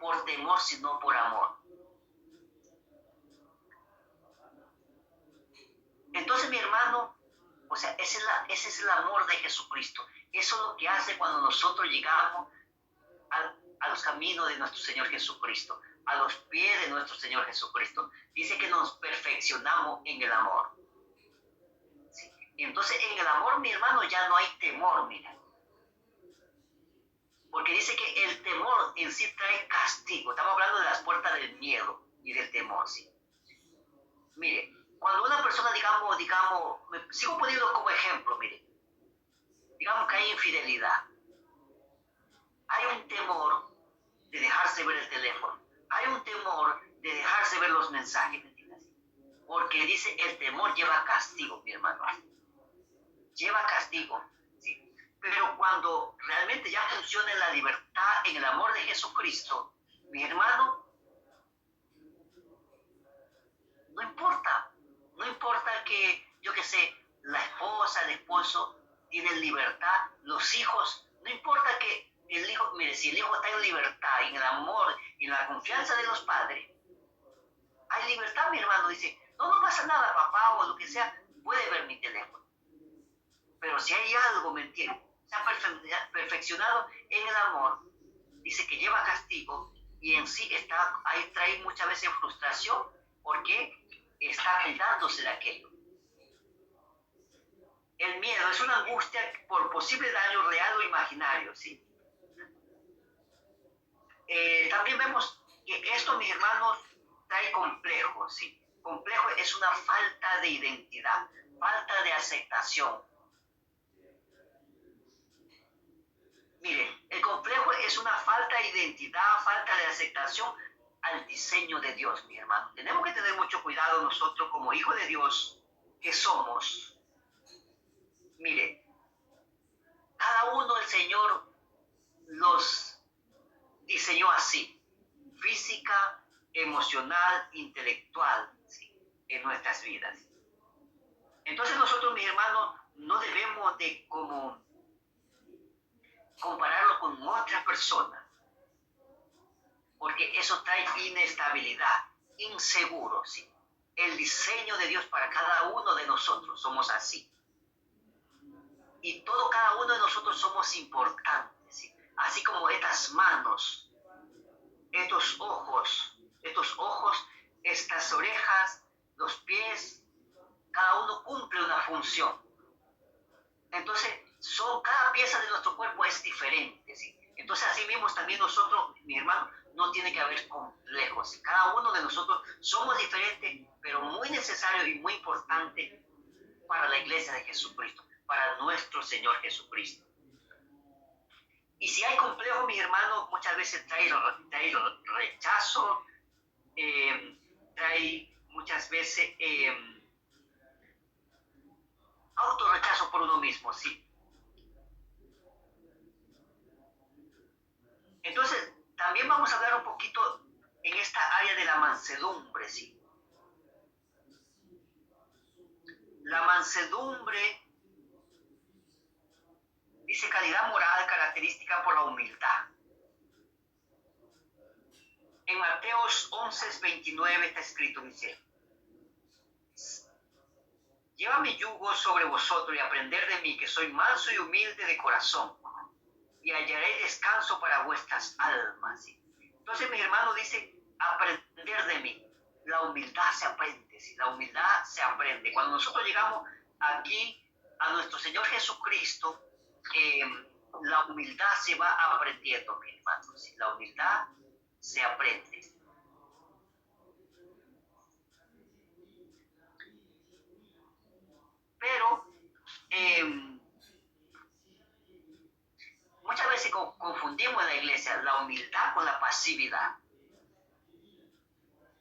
por temor, sino por amor. Entonces, mi hermano, o sea, ese es el amor de Jesucristo. Eso es lo que hace cuando nosotros llegamos a los caminos de nuestro Señor Jesucristo, a los pies de nuestro Señor Jesucristo. Dice que nos perfeccionamos en el amor. ¿Sí? Y entonces en el amor, mi hermano, ya no hay temor, mira. Porque dice que el temor en sí trae castigo. Estamos hablando de las puertas del miedo y del temor, ¿sí? Mire, cuando una persona, digamos, me sigo poniendo como ejemplo, mire, digamos que hay infidelidad. Hay un temor de dejarse ver el teléfono. Hay un temor de dejarse ver los mensajes, ¿me entiendes? Porque dice, el temor lleva castigo, mi hermano. Lleva castigo, ¿sí? Pero cuando realmente ya funciona en la libertad, en el amor de Jesucristo, mi hermano, no importa. No importa que, yo qué sé, la esposa, el esposo tienen libertad, los hijos, no importa que el hijo, mire, si el hijo está en libertad, en el amor y en la confianza de los padres, hay libertad, mi hermano, dice, no, no pasa nada, papá, o lo que sea, puede ver mi teléfono. Pero si hay algo, ¿me entiendes? Se ha perfeccionado en el amor, dice que lleva castigo y en sí está, ahí trae muchas veces frustración porque está cuidándose de aquello. El miedo es una angustia por posible daño real o imaginario, ¿sí? También vemos que esto, mis hermanos, trae complejo, ¿sí? Complejo es una falta de identidad, falta de aceptación. Mire, el complejo es una falta de identidad, falta de aceptación al diseño de Dios, mi hermano. Tenemos que tener mucho cuidado nosotros como hijos de Dios que somos. Mire, cada uno el Señor los diseñó así, física, emocional, intelectual, ¿sí? En nuestras vidas. Entonces nosotros, mis hermanos, no debemos de como compararlo con otra persona, porque eso trae inestabilidad, inseguro, ¿sí? El diseño de Dios para cada uno de nosotros somos así. Y cada uno de nosotros somos importantes, ¿sí? Así como estas manos, estos ojos, estas orejas, los pies, cada uno cumple una función. Entonces, cada pieza de nuestro cuerpo es diferente, ¿sí? Entonces, así mismo también nosotros, mi hermano, no tiene que haber complejos. Cada uno de nosotros somos diferentes, pero muy necesario y muy importante para la iglesia de Jesucristo, para nuestro Señor Jesucristo. Y si hay complejo, mi hermano, muchas veces trae rechazo, trae muchas veces autorrechazo por uno mismo, ¿sí? Entonces, también vamos a hablar un poquito en esta área de la mansedumbre, ¿sí? La mansedumbre dice calidad moral característica por la humildad. En Mateos 11:29 está escrito, dice, lleva mi yugo sobre vosotros y aprender de mí, que soy manso y humilde de corazón, y hallaré descanso para vuestras almas. ¿Sí? Entonces, mi hermano dice, aprender de mí. La humildad se aprende, ¿sí? La humildad se aprende. Cuando nosotros llegamos aquí a nuestro Señor Jesucristo, la humildad se va aprendiendo, mi hermano. ¿Sí? La humildad se aprende. Pero muchas veces confundimos en la iglesia la humildad con la pasividad.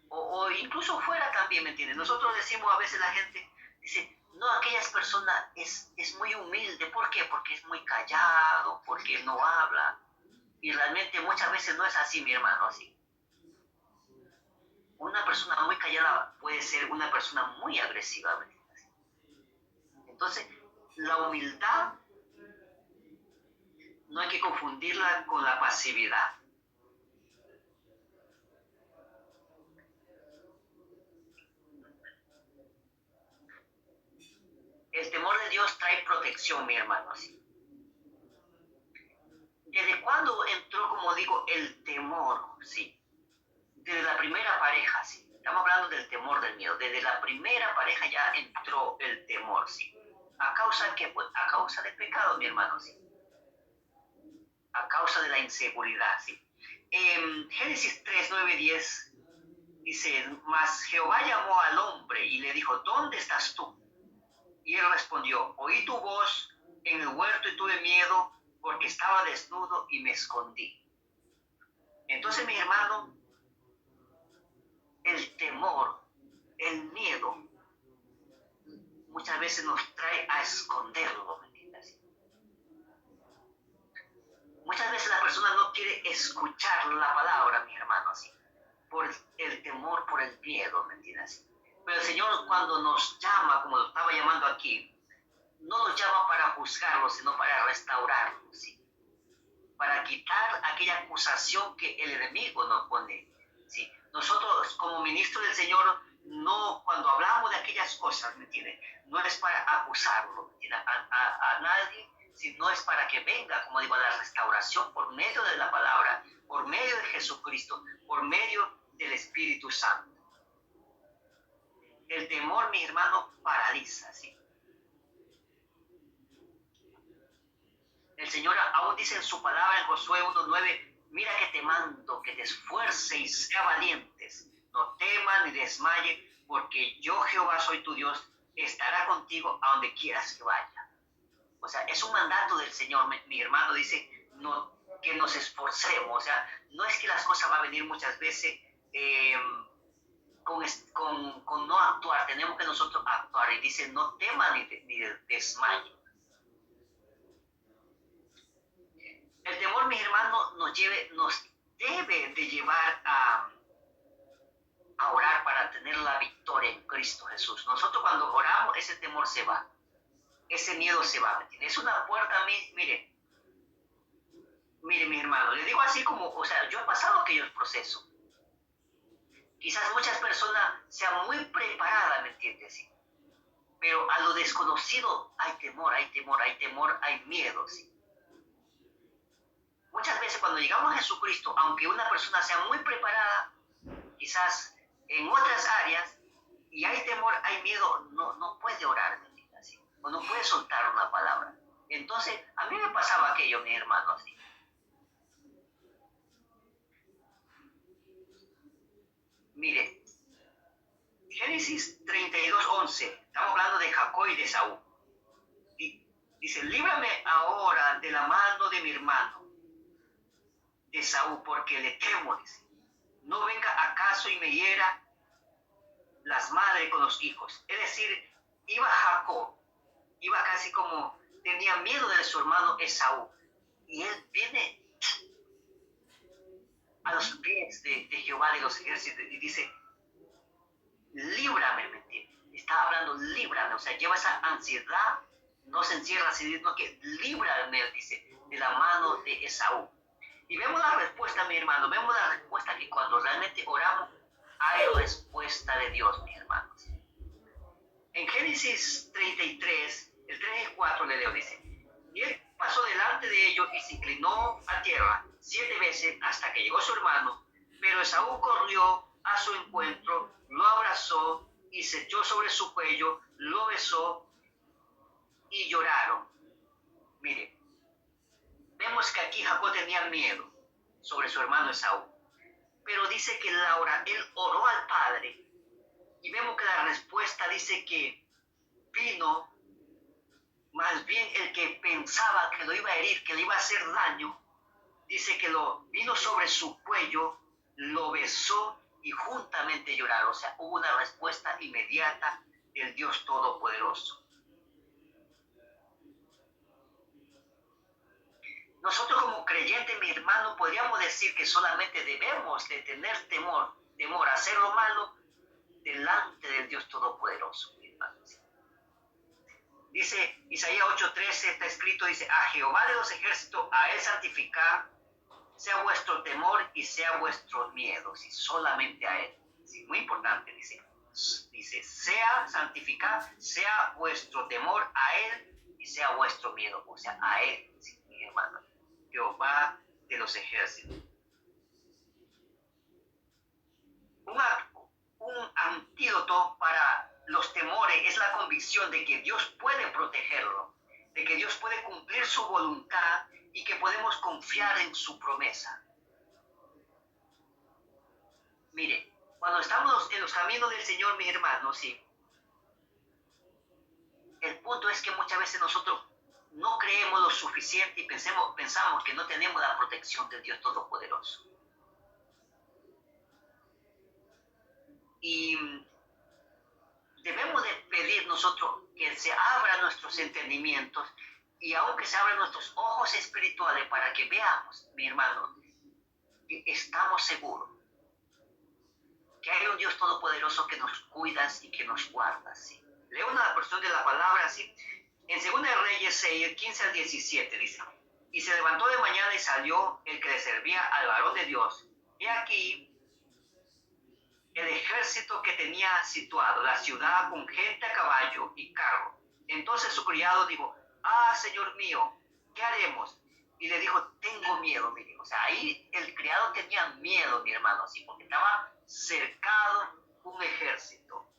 O incluso fuera también, ¿me entiendes? Nosotros decimos a veces, la gente dice, no, aquella persona es muy humilde. ¿Por qué? Porque es muy callado, porque no habla. Y realmente muchas veces no es así, mi hermano, así. Una persona muy callada puede ser una persona muy agresiva, ¿me entiendes? Entonces, la humildad no hay que confundirla con la pasividad. El temor de Dios trae protección, mi hermano. ¿Sí? ¿Desde cuándo entró, como digo, el temor? Sí. Desde la primera pareja, sí. Estamos hablando del temor, del miedo. Desde la primera pareja ya entró el temor, sí. ¿A causa de qué? Pues a causa del pecado, mi hermano, sí. A causa de la inseguridad, sí. En Génesis 3, 9, 10 dice, mas Jehová llamó al hombre y le dijo, ¿dónde estás tú? Y él respondió, oí tu voz en el huerto y tuve miedo porque estaba desnudo y me escondí. Entonces, mi hermano, el temor, el miedo, muchas veces nos trae a esconderlo, ¿me entiendes? Muchas veces la persona no quiere escuchar la palabra, mi hermano, ¿sí? Por el temor, por el miedo, ¿me entiendes? Pero el Señor cuando nos llama, como lo estaba llamando aquí, no nos llama para juzgarlo, sino para restaurarlo, ¿sí? Para quitar aquella acusación que el enemigo nos pone, ¿sí? Nosotros como ministros del Señor, no, cuando hablamos de aquellas cosas, ¿me entiendes? No es para acusarlo, ¿me entiendes? A nadie, sino es para que venga, como digo, la restauración por medio de la palabra, por medio de Jesucristo, por medio del Espíritu Santo. El temor, mi hermano, paraliza, ¿sí? El Señor aún dice en su palabra en Josué 1:9, mira que te mando, que te esfuerces y sea valientes, no teman ni desmaye, porque yo Jehová soy tu Dios, estará contigo a donde quieras que vaya. O sea, es un mandato del Señor, mi hermano dice, no, que nos esforcemos, o sea, no es que las cosas van a venir muchas veces con no actuar, tenemos que nosotros actuar, y dice, no teman ni desmaye. El temor, mis hermanos, nos debe de llevar a orar para tener la victoria en Cristo Jesús. Nosotros cuando oramos, ese temor se va, ese miedo se va, ¿me entiendes? Es una puerta, mire, mi hermano, le digo así como, o sea, yo he pasado aquellos procesos. Quizás muchas personas sean muy preparadas, ¿me entiendes? ¿Sí? Pero a lo desconocido hay temor, hay temor, hay temor, hay miedo, ¿sí? Muchas veces cuando llegamos a Jesucristo, aunque una persona sea muy preparada, quizás en otras áreas, y hay temor, hay miedo, no puede orar, ¿sí? O no puede soltar una palabra. Entonces, a mí me pasaba aquello, mi hermano, ¿sí? Mire, Génesis 32:11, estamos hablando de Jacob y de Saúl. Dice, líbrame ahora de la mano de mi hermano, de Saúl, porque le temo, dice. No venga acaso y me hiera las madres con los hijos. Es decir, iba Jacob, iba casi como, tenía miedo de su hermano Esaú. Y él viene a los pies de Jehová de los ejércitos y dice, líbrame, ¿me entiendes? Está hablando, líbrame, o sea, lleva esa ansiedad, no se encierra así, sino que líbrame, dice, de la mano de Esaú. Y vemos la respuesta, mi hermano, vemos la respuesta que cuando realmente oramos, hay respuesta de Dios, mi hermano. En Génesis 33, el 3 y 4 le leo, dice, y él pasó delante de ellos y se inclinó a tierra 7 veces hasta que llegó su hermano, pero Esaú corrió a su encuentro, lo abrazó y se echó sobre su cuello, lo besó y lloraron. Mire, vemos que aquí Jacob tenía miedo sobre su hermano Esaú, pero dice que él oró al Padre y vemos que la respuesta dice que vino. Más bien el que pensaba que lo iba a herir, que le iba a hacer daño, dice que lo vino sobre su cuello, lo besó y juntamente lloraron. O sea, hubo una respuesta inmediata del Dios Todopoderoso. Nosotros como creyentes, mi hermano, podríamos decir que solamente debemos de tener temor a hacer lo malo delante del Dios Todopoderoso, mi hermano. Dice Isaías 8:13, está escrito, dice, a Jehová de los ejércitos, a él santificar, sea vuestro temor y sea vuestro miedo, ¿sí? Solamente a él. ¿Sí? Muy importante, dice. dice, sea santificado, sea vuestro temor a Él y sea vuestro miedo, o sea, a Él, mi hermano, Jehová de los ejércitos. Un antídoto para los temores es la convicción de que Dios puede protegerlo, de que Dios puede cumplir su voluntad y que podemos confiar en su promesa. Mire, cuando estamos en los caminos del Señor, mis hermanos, sí, el punto es que muchas veces nosotros no creemos lo suficiente y pensamos que no tenemos la protección de Dios Todopoderoso. Y debemos de pedir nosotros que se abran nuestros entendimientos y aunque se abran nuestros ojos espirituales para que veamos, mi hermano, que estamos seguros que hay un Dios Todopoderoso que nos cuida y que nos guarda. ¿Sí? Leo una porción de la palabra así. En 2 Reyes 6, 15 al 17 dice, y se levantó de mañana y salió el que le servía al varón de Dios. Y aquí el ejército que tenía situado la ciudad con gente a caballo y carro. Entonces su criado dijo, Señor mío, ¿qué haremos? Y le dijo, tengo miedo, mire. O sea, ahí el criado tenía miedo, mi hermano, así, porque estaba cercado un ejército.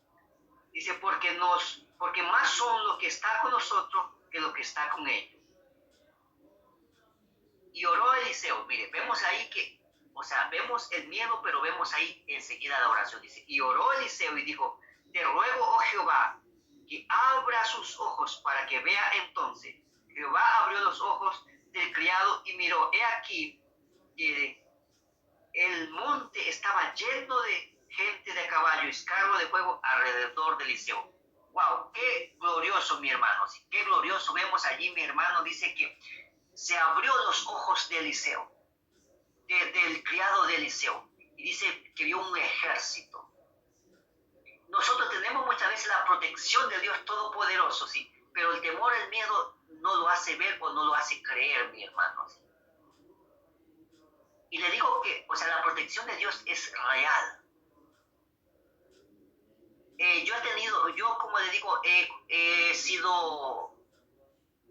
Dice, porque más son los que está con nosotros que los que está con ellos. Y oró Eliseo, mire, vemos ahí que, o sea, vemos el miedo, pero vemos ahí enseguida la oración. Dice, y oró Eliseo y dijo, te ruego, oh Jehová, que abra sus ojos para que vea. Entonces Jehová abrió los ojos del criado y miró, he aquí que el monte estaba lleno de gente de caballo y carro de fuego alrededor de Eliseo. Wow, qué glorioso, mi hermano, sí, qué glorioso. Vemos allí, mi hermano, dice que se abrió los ojos de Eliseo, del criado de Eliseo, y dice que vio un ejército. Nosotros tenemos muchas veces la protección de Dios Todopoderoso, sí, pero el temor, el miedo no lo hace ver o no lo hace creer, mi hermano. ¿Sí? Y le digo que, o sea, la protección de Dios es real. Yo como le digo, he sido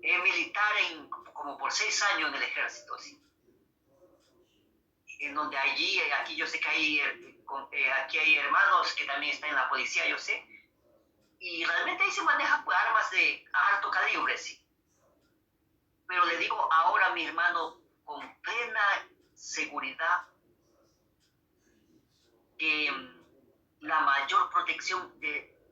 militar como por 6 años en el ejército, ¿sí? En donde aquí yo sé que aquí hay hermanos que también están en la policía, yo sé, y realmente ahí se manejan pues, armas de alto calibre, sí. Pero le digo ahora, mi hermano, con plena seguridad, que la mayor protección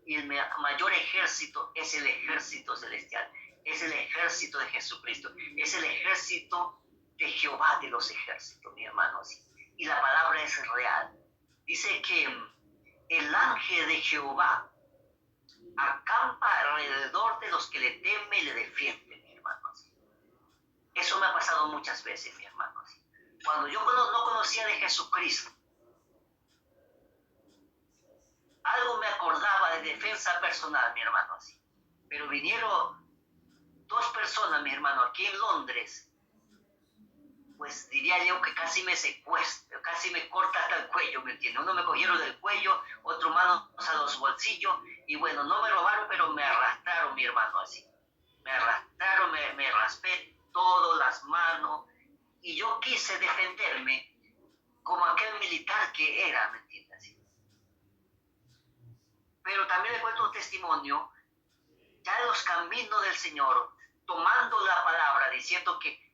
y el mayor ejército es el ejército celestial, es el ejército de Jesucristo, es el ejército de Jehová de los ejércitos, mi hermano. ¿Sí? Y la palabra es real. Dice que el ángel de Jehová acampa alrededor de los que le temen y le defienden, mi hermano. ¿Sí? Eso me ha pasado muchas veces, mi hermano. ¿Sí? Cuando yo no conocía de Jesucristo, algo me acordaba de defensa personal, mi hermano, así. Pero vinieron 2 personas, mi hermano, aquí en Londres, pues diría yo que casi me secuestran, casi me corta hasta el cuello, ¿me entiendes? Uno me cogieron del cuello, otro manos a los bolsillos, y bueno, no me robaron, pero me arrastraron, mi hermano, así. Me arrastraron, me raspé todas las manos, y yo quise defenderme como aquel militar que era, ¿me entiendes? Así. Pero también le cuento un testimonio, ya en los caminos del Señor, tomando la palabra, diciendo que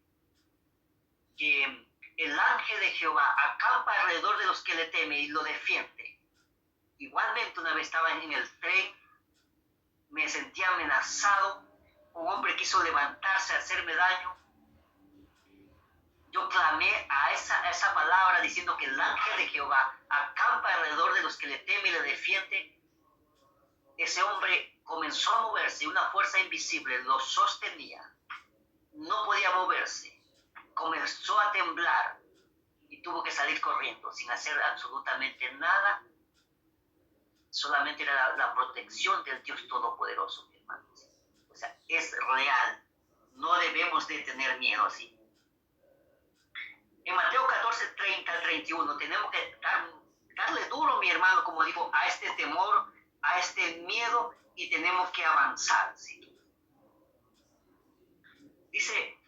el ángel de Jehová acampa alrededor de los que le temen y lo defiende. Igualmente una vez estaba en el tren, me sentía amenazado, un hombre quiso levantarse a hacerme daño. Yo clamé a esa palabra diciendo que el ángel de Jehová acampa alrededor de los que le temen y le defiende. Ese hombre comenzó a moverse y una fuerza invisible lo sostenía. No podía moverse. Comenzó a temblar y tuvo que salir corriendo sin hacer absolutamente nada. Solamente era la protección del Dios Todopoderoso, mi hermano. O sea, es real. No debemos de tener miedo así. En Mateo 14, 30 al 31, tenemos que darle duro, mi hermano, como digo, a este temor a este miedo y tenemos que avanzar, ¿sí? Dice,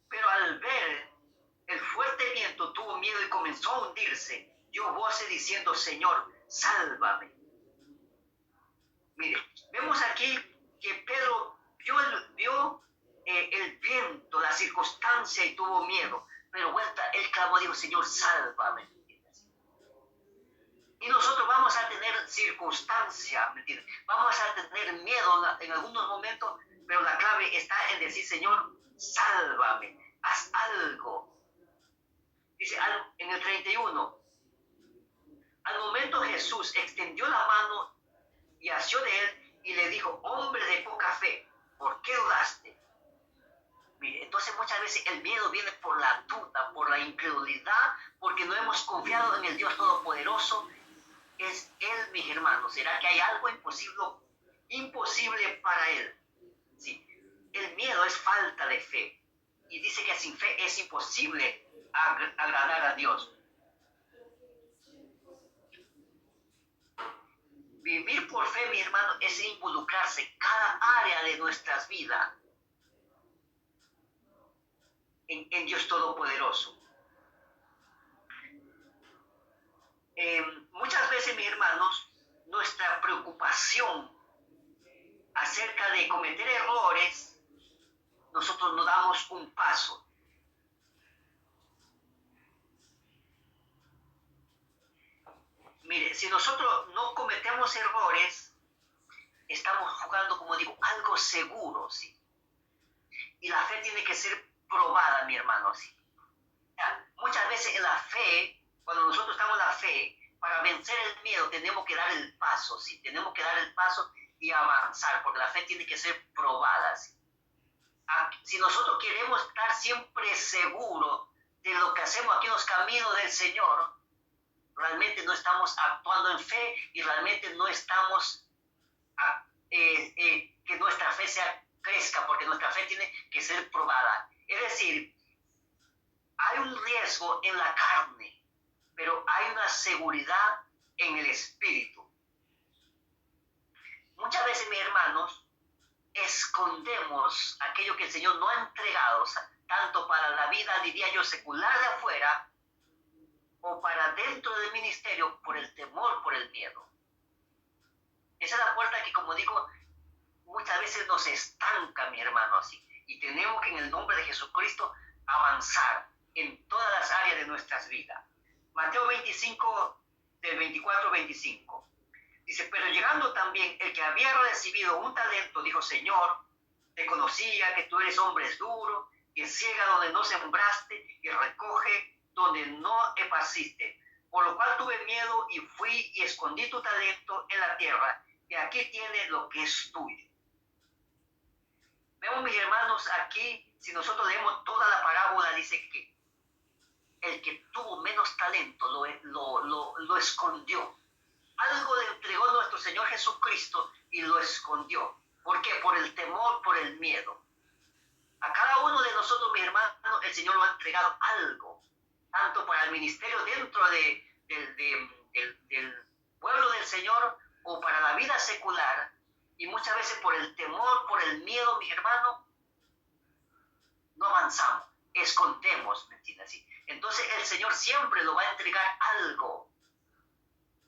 pero al ver el fuerte viento tuvo miedo y comenzó a hundirse. Dio voces diciendo, Señor, sálvame. Mire, vemos aquí que Pedro vio el viento, la circunstancia y tuvo miedo. Pero vuelta, él clamó, dijo, Señor, sálvame. Y nosotros vamos a tener circunstancia, ¿me entiendes? Vamos a tener miedo en algunos momentos, pero la clave está en decir, Señor, sálvame, haz algo. Dice en el 31, al momento Jesús extendió la mano y asió de él y le dijo, hombre de poca fe, ¿por qué dudaste? Mire, entonces muchas veces el miedo viene por la duda, por la incredulidad, porque no hemos confiado en el Dios Todopoderoso. Es Él, mis hermanos. ¿Será que hay algo imposible para Él? Sí. El miedo es falta de fe. Y dice que sin fe es imposible agradar a Dios. Vivir por fe, mi hermano, es involucrarse cada área de nuestras vidas en Dios Todopoderoso. Muchas veces, mis hermanos, nuestra preocupación acerca de cometer errores, nosotros no damos un paso. Mire, si nosotros no cometemos errores, estamos jugando, como digo, algo seguro, ¿sí? Y la fe tiene que ser probada, mi hermano, ¿sí? Muchas veces en la fe, cuando nosotros estamos en la fe, para vencer el miedo tenemos que dar el paso, ¿sí? Tenemos que dar el paso y avanzar, porque la fe tiene que ser probada, ¿sí? Si nosotros queremos estar siempre seguros de lo que hacemos aquí en los caminos del Señor, realmente no estamos actuando en fe y realmente no estamos que nuestra fe crezca, porque nuestra fe tiene que ser probada. Es decir, hay un riesgo en la carne, pero hay una seguridad en el espíritu. Muchas veces, mis hermanos, escondemos aquello que el Señor no ha entregado, tanto para la vida, diría yo, secular de afuera, o para dentro del ministerio, por el temor, por el miedo. Esa es la puerta que, como digo, muchas veces nos estanca, mi hermano, así. Y tenemos que, en el nombre de Jesucristo, avanzar en todas las áreas de nuestras vidas. Mateo 25, del 24 al 25. Dice, pero llegando también el que había recibido un talento, dijo, Señor, te conocía que tú eres hombre duro, que ciega donde no sembraste y recoge donde no esparciste. Por lo cual tuve miedo y fui y escondí tu talento en la tierra, y aquí tienes lo que es tuyo. Vemos, mis hermanos, aquí, si nosotros leemos toda la parábola, dice que el que tuvo menos talento lo escondió. Algo le entregó nuestro Señor Jesucristo y lo escondió. ¿Por qué? Por el temor, por el miedo. A cada uno de nosotros, mis hermanos, el Señor lo ha entregado algo, tanto para el ministerio dentro del pueblo del Señor o para la vida secular. Y muchas veces por el temor, por el miedo, mis hermanos, no avanzamos, escondemos, ¿me entiendes? Entonces el Señor siempre nos va a entregar algo,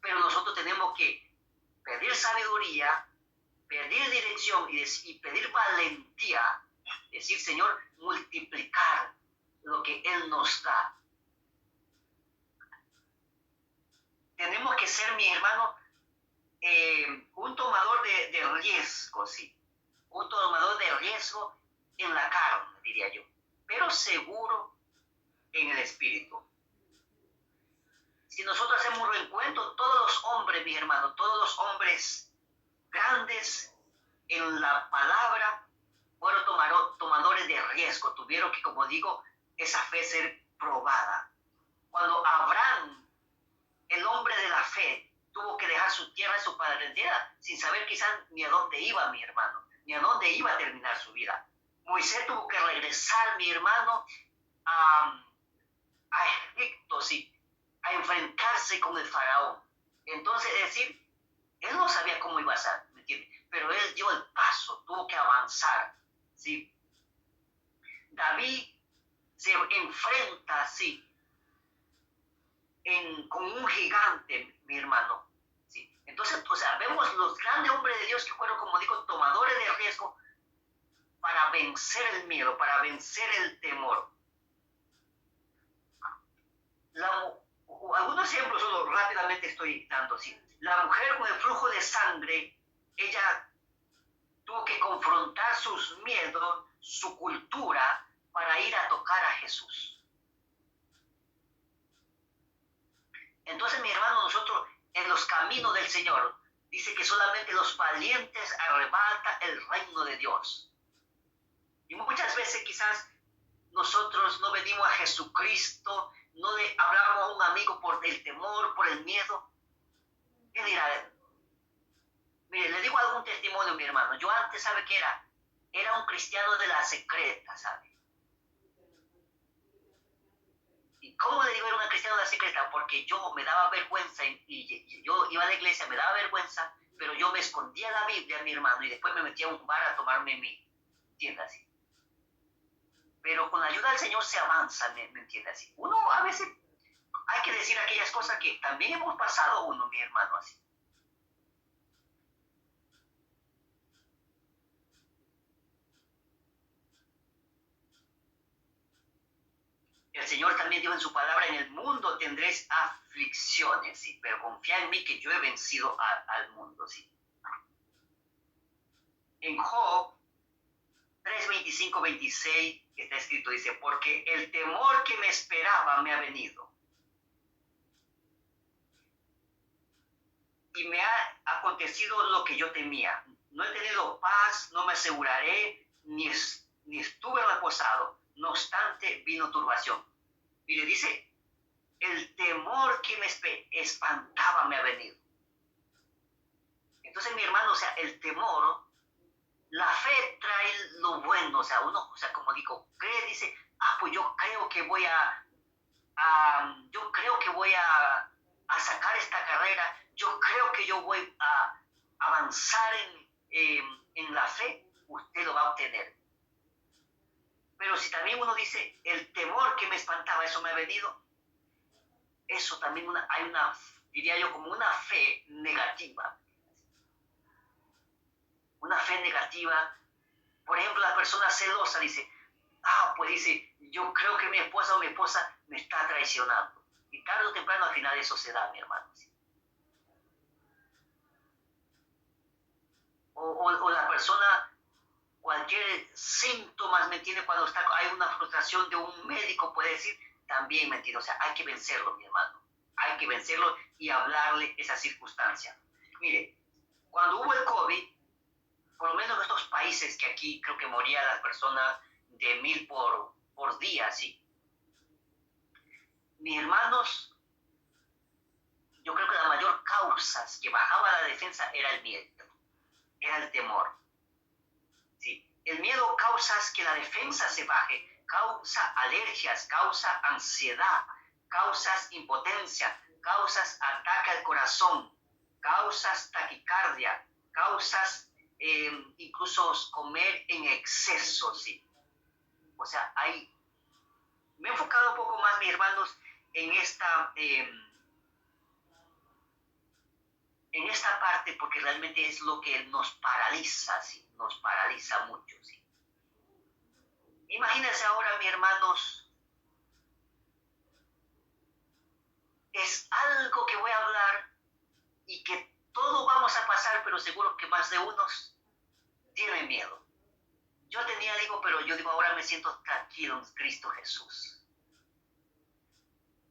pero nosotros tenemos que pedir sabiduría, pedir dirección y pedir valentía, decir, Señor, multiplicar lo que Él nos da. Tenemos que ser, mi hermano, un tomador de riesgo, sí, un tomador de riesgo en la carne, diría yo, pero seguro en el espíritu. Si nosotros hacemos un reencuentro, todos los hombres, mi hermano, todos los hombres grandes en la palabra fueron tomadores de riesgo, tuvieron que, como digo, esa fe ser probada. Cuando Abraham, el hombre de la fe, tuvo que dejar su tierra y su parentela sin saber quizás ni a dónde iba, mi hermano, ni a dónde iba a terminar su vida. Moisés tuvo que regresar, mi hermano, a Egipto, sí, a enfrentarse con el faraón. Entonces, es decir, Él no sabía cómo iba a ser, ¿me entiendes? Pero él dio el paso, tuvo que avanzar, ¿sí? David se enfrenta, ¿sí? Con un gigante, mi hermano, ¿sí? Entonces, o sea, vemos los grandes hombres de Dios que fueron, como digo, tomadores de riesgo para vencer el miedo, para vencer el temor. Algunos ejemplos solo rápidamente estoy dando, ¿sí? La mujer con el flujo de sangre, ella tuvo que confrontar sus miedos, su cultura, para ir a tocar a Jesús. Entonces, mi hermano, nosotros en los caminos del Señor, dice que solamente los valientes arrebatan el reino de Dios. Y muchas veces quizás nosotros no venimos a Jesucristo, no le hablamos a un amigo por el temor, por el miedo. Y dirá, mire, le digo algún testimonio, mi hermano. Yo antes, ¿sabe qué era? Era un cristiano de la secreta, ¿sabe? ¿Y cómo le digo era una cristiana de la secreta? Porque yo me daba vergüenza y yo iba a la iglesia, me daba vergüenza, pero yo me escondía la Biblia, mi hermano, y después me metía a un bar a tomarme mi tienda así. Pero con la ayuda del Señor se avanza, ¿me entiende así? Uno a veces hay que decir aquellas cosas que también hemos pasado uno, mi hermano, así. El Señor también dijo en su palabra, en el mundo tendréis aflicciones, ¿sí? Pero confía en mí que yo he vencido al mundo, ¿sí? En Job 3, 25, 26 está escrito, dice, porque el temor que me esperaba me ha venido. Y me ha acontecido lo que yo temía. No he tenido paz, no me aseguraré, ni estuve reposado. No obstante, vino turbación. Y le dice, el temor que me espantaba me ha venido. Entonces, mi hermano, o sea, el temor, la fe trae lo bueno, o sea, uno, o sea, como digo, cree, dice, pues yo creo que voy a sacar esta carrera, yo creo que yo voy a avanzar en la fe, usted lo va a obtener. Pero si también uno dice, el temor que me espantaba, eso me ha venido, eso también hay una, diría yo, como una fe negativa. Una fe negativa. Por ejemplo, la persona celosa dice, pues dice, yo creo que mi esposa o mi esposa me está traicionando. Y tarde o temprano al final eso se da, mi hermano. O la persona, cualquier síntoma, ¿me entiende? Cuando hay una frustración de un médico, puede decir, también, ¿me entiende? O sea, hay que vencerlo, mi hermano. Hay que vencerlo y hablarle esa circunstancia. Mire, cuando hubo el COVID, por lo menos en estos países que aquí creo que morían las personas de 1000 por día, sí. Mis hermanos, yo creo que la mayor causa que bajaba la defensa era el miedo, era el temor. ¿Sí? El miedo causa que la defensa se baje, causa alergias, causa ansiedad, causas impotencia, causas ataque al corazón, causas taquicardia, causas incluso comer en exceso, ¿sí? O sea, me he enfocado un poco más, mis hermanos, en esta parte porque realmente es lo que nos paraliza, ¿sí? Nos paraliza mucho, ¿sí? Imagínense ahora, mis hermanos, es algo que voy a hablar y que todos vamos a pasar, pero seguro que más de unos tienen miedo. Yo tenía, pero yo ahora me siento tranquilo en Cristo Jesús.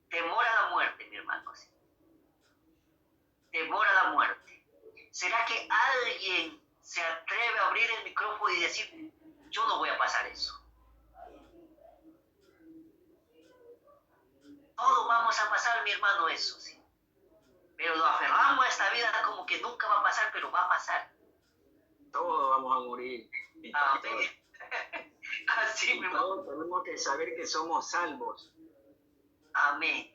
Temor a la muerte, mi hermano, ¿sí? Temor a la muerte. ¿Será que alguien se atreve a abrir el micrófono y decir, yo no voy a pasar eso? Todos vamos a pasar, mi hermano, eso, sí. Pero lo aferramos a esta vida como que nunca va a pasar, pero va a pasar. Todos vamos a morir. Amén. Así mismo. Todos tenemos que saber que somos salvos. Amén.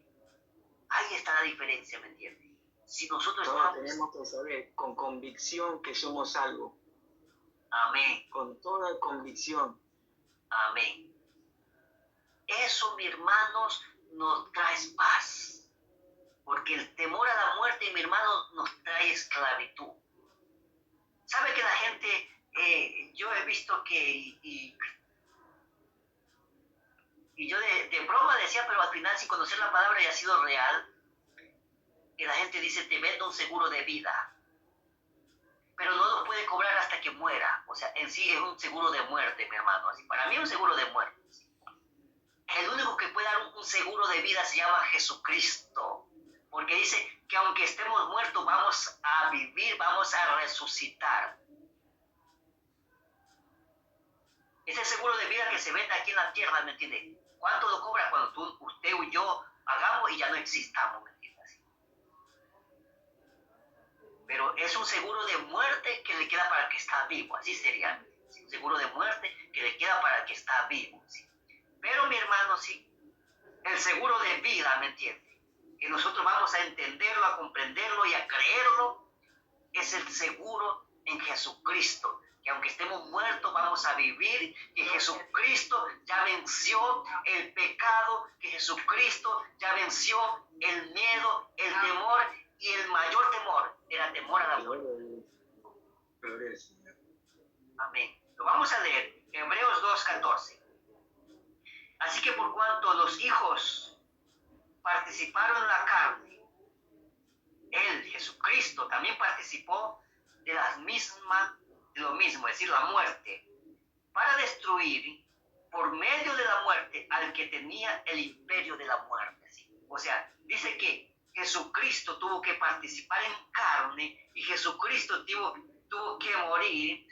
Ahí está la diferencia, ¿me entiendes? Si nosotros Todos vamos, tenemos que saber con convicción que somos salvos. amén, Con toda convicción. amén. Eso, mis hermanos, nos trae paz. Porque el temor a la muerte, mi hermano, nos trae esclavitud. ¿Sabe que la gente, yo he visto que, y yo de broma decía, pero al final sin conocer la palabra y ha sido real, que la gente dice, te vendo un seguro de vida, pero no lo puede cobrar hasta que muera. O sea, en sí es un seguro de muerte, mi hermano. Así, para mí es un seguro de muerte. El único que puede dar un seguro de vida se llama Jesucristo, porque dice que aunque estemos muertos vamos a vivir, vamos a resucitar. Ese seguro de vida que se vende aquí en la tierra, ¿me entiende? ¿Cuánto lo cobra cuando usted y yo hagamos y ya no existamos, ¿me entiende? Pero es un seguro de muerte que le queda para el que está vivo, así sería. ¿Sí? Un seguro de muerte que le queda para el que está vivo. ¿Sí? Pero mi hermano, sí, el seguro de vida, ¿me entiende? Que nosotros vamos a entenderlo, a comprenderlo y a creerlo, es el seguro en Jesucristo. Que aunque estemos muertos, vamos a vivir, que Jesucristo ya venció el pecado, que Jesucristo ya venció el miedo, el temor, y el mayor temor era temor a la muerte. Amén. Lo vamos a leer, Hebreos 2:14. Así que por cuanto los hijos participaron en la carne, él, Jesucristo, también participó de lo mismo, es decir, la muerte, para destruir por medio de la muerte al que tenía el imperio de la muerte. ¿Sí? O sea, dice que Jesucristo tuvo que participar en carne y Jesucristo tuvo que morir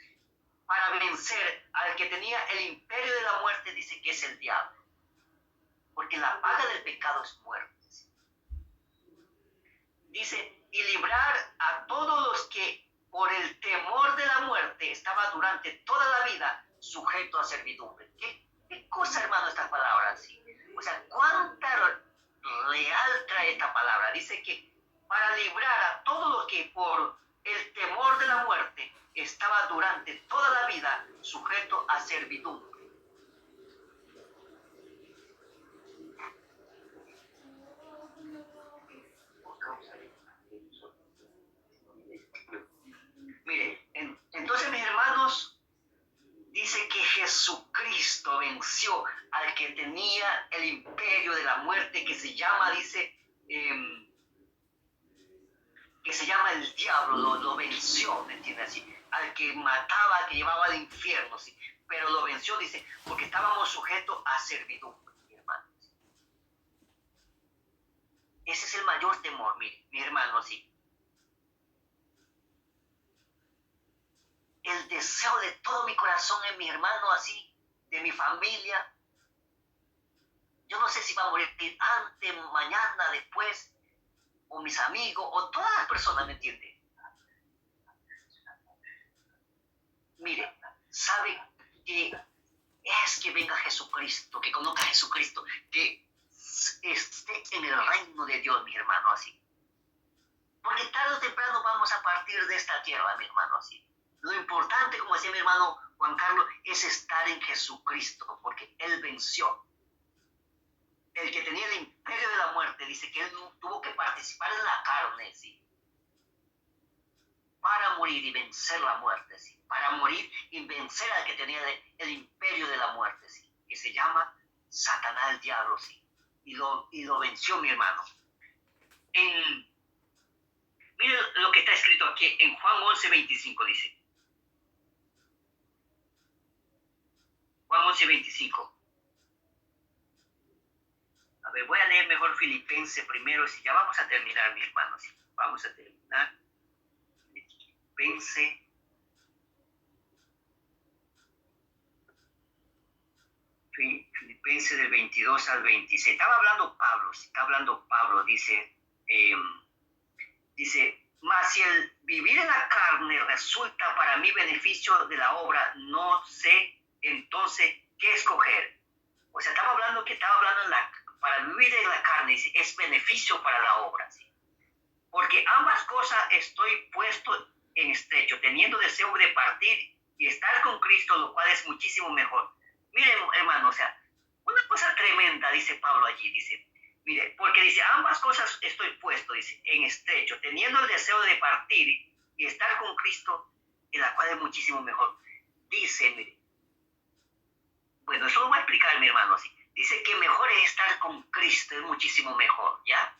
para vencer al que tenía el imperio de la muerte, dice que es el diablo. Porque la paga del pecado es muerte. Dice, y librar a todos los que por el temor de la muerte estaba durante toda la vida sujeto a servidumbre. ¿Qué cosa, hermano, esta palabra así? O sea, ¿cuánta real trae esta palabra? Dice que para librar a todos los que por el temor de la muerte estaba durante toda la vida sujeto a servidumbre. Mire, entonces, mis hermanos, dice que Jesucristo venció al que tenía el imperio de la muerte, que se llama, dice, que se llama el diablo, lo venció, ¿me entiendes? Así, al que mataba, al que llevaba al infierno, ¿sí? Pero lo venció, dice, porque estábamos sujetos a servidumbre, mi hermano. Ese es el mayor temor, mire, mi hermano, así. El deseo de todo mi corazón en mi hermano, así, de mi familia. Yo no sé si va a morir antes, mañana, después, o mis amigos, o todas las personas, ¿me entiende? Mire, sabe que es que venga Jesucristo, que conozca a Jesucristo, que esté en el reino de Dios, mi hermano, así. Porque tarde o temprano vamos a partir de esta tierra, mi hermano, así. Lo importante, como decía mi hermano Juan Carlos, es estar en Jesucristo, porque Él venció. El que tenía el imperio de la muerte, dice que Él tuvo que participar en la carne, ¿sí? Para morir y vencer la muerte, ¿sí? Para morir y vencer al que tenía el imperio de la muerte, ¿sí? Que se llama Satanás, el diablo, ¿sí? Y lo venció, mi hermano. Mire lo que está escrito aquí en Juan 11:25, dice. Juan 11:25. A ver, voy a leer mejor Filipenses primero, si ya vamos a terminar, mi hermano, ¿sí? Vamos a terminar. Filipenses del 22 al 26. Estaba hablando Pablo, dice, mas si el vivir en la carne resulta para mí beneficio de la obra, no sé entonces qué escoger. O sea, estaba hablando para vivir en la carne, dice, es beneficio para la obra, ¿sí? porque ambas cosas estoy puesto en estrecho, teniendo deseo de partir y estar con Cristo, lo cual es muchísimo mejor. Miren, hermano, o sea, una cosa tremenda, dice Pablo allí, dice, mire, porque dice, ambas cosas estoy puesto, dice, en estrecho, teniendo el deseo de partir y estar con Cristo, en la cual es muchísimo mejor. Dice, mire, bueno, eso lo voy a explicar, mi hermano, así. Dice que mejor es estar con Cristo, es muchísimo mejor, ¿ya?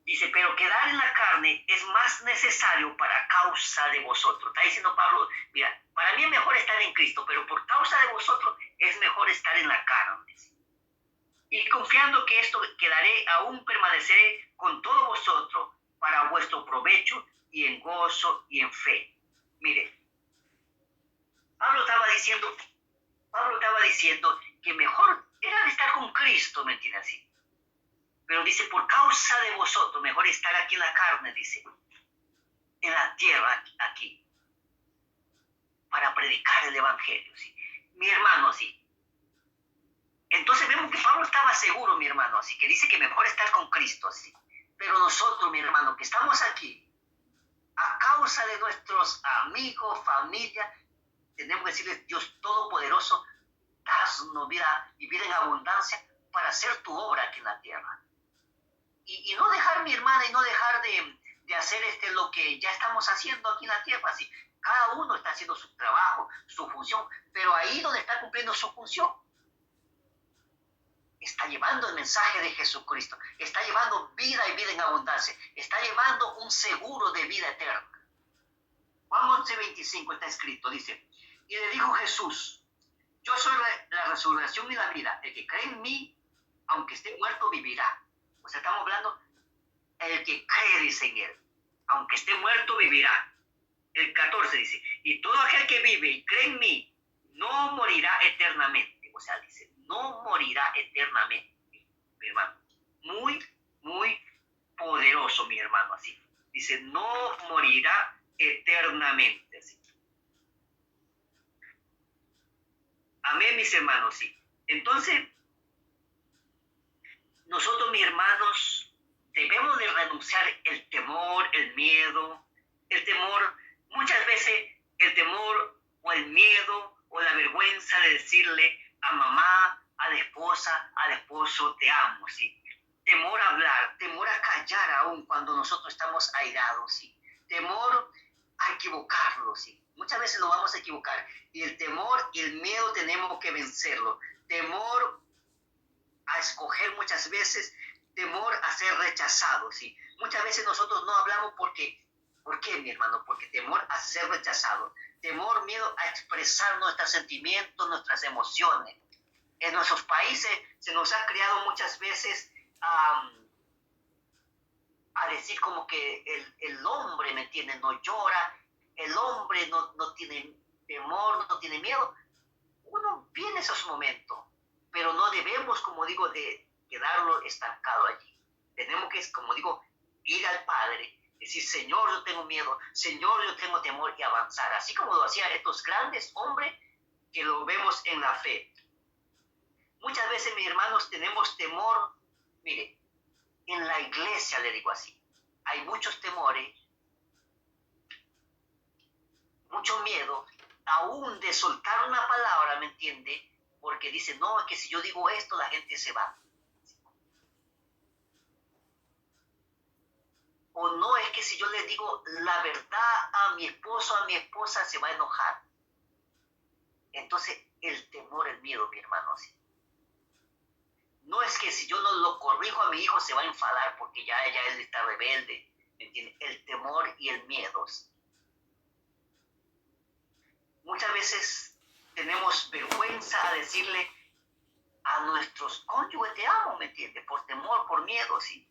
Dice, pero quedar en la carne es más necesario para causa de vosotros. Está diciendo Pablo, mira, para mí es mejor estar en Cristo, pero por causa de vosotros es mejor estar en la carne. Y confiando que esto quedaré, aún permaneceré con todos vosotros para vuestro provecho y en gozo y en fe. Mire, Pablo estaba diciendo que mejor era estar con Cristo, ¿me entiendes? Así. Pero dice, por causa de vosotros, mejor estar aquí en la carne, dice, en la tierra, aquí, para predicar el evangelio, ¿sí? Mi hermano, sí. Entonces vemos que Pablo estaba seguro, mi hermano, así que dice que mejor estar con Cristo, así. Pero nosotros, mi hermano, que estamos aquí, a causa de nuestros amigos, familia, tenemos que decirle, Dios Todopoderoso, danos vida y vida en abundancia para hacer tu obra aquí en la tierra. Y no dejar, mi hermana, y no dejar de hacer lo que ya estamos haciendo aquí en la tierra. Así, cada uno está haciendo su trabajo, su función, pero ahí donde está cumpliendo su función, está llevando el mensaje de Jesucristo, está llevando vida y vida en abundancia, está llevando un seguro de vida eterna. Juan 11:25 está escrito, dice, y le dijo Jesús, yo soy la resurrección y la vida, el que cree en mí, aunque esté muerto, vivirá. O sea, estamos hablando, el que cree, dice en él, aunque esté muerto, vivirá. El 14 dice, y todo aquel que vive y cree en mí, no morirá eternamente. O sea, dice, no morirá eternamente, mi hermano. Muy, muy poderoso, mi hermano, así. Dice, no morirá eternamente, así. Amén, mis hermanos, sí. Entonces, nosotros, mis hermanos, debemos de renunciar el temor, el miedo, el temor, muchas veces el temor o el miedo o la vergüenza de decirle a mamá, a la esposa, al esposo, te amo, ¿sí? Temor a hablar, temor a callar aún cuando nosotros estamos airados, ¿sí? Temor a equivocarlo, ¿sí? Muchas veces lo vamos a equivocar y el temor y el miedo tenemos que vencerlo. Temor a escoger muchas veces, temor a ser rechazado, ¿sí? Muchas veces nosotros no hablamos porque, ¿por qué, mi hermano? Porque temor a ser rechazado, temor, miedo a expresar nuestros sentimientos, nuestras emociones. En nuestros países se nos ha criado muchas veces a decir como que el hombre, ¿me entiende? No llora, el hombre no tiene temor, no tiene miedo. Uno viene esos momentos, pero no debemos, como digo, de quedarlo estancado allí. Tenemos que, como digo, ir al Padre, decir, Señor, yo tengo miedo, Señor, yo tengo temor, y avanzar, así como lo hacían estos grandes hombres que lo vemos en la fe. Muchas veces, mis hermanos, tenemos temor, mire, en la iglesia, le digo así, hay muchos temores, mucho miedo, aún de soltar una palabra, ¿me entiende? Porque dice, no, es que si yo digo esto, la gente se va. O no, es que si yo le digo la verdad a mi esposo, a mi esposa, se va a enojar. Entonces, el temor, el miedo, mi hermano, así. No es que si yo no lo corrijo a mi hijo, se va a enfadar porque ya él está rebelde. ¿Me entiende? El temor y el miedo. Muchas veces tenemos vergüenza a decirle a nuestros cónyuges, te amo, ¿me entiendes? Por temor, por miedo, sí.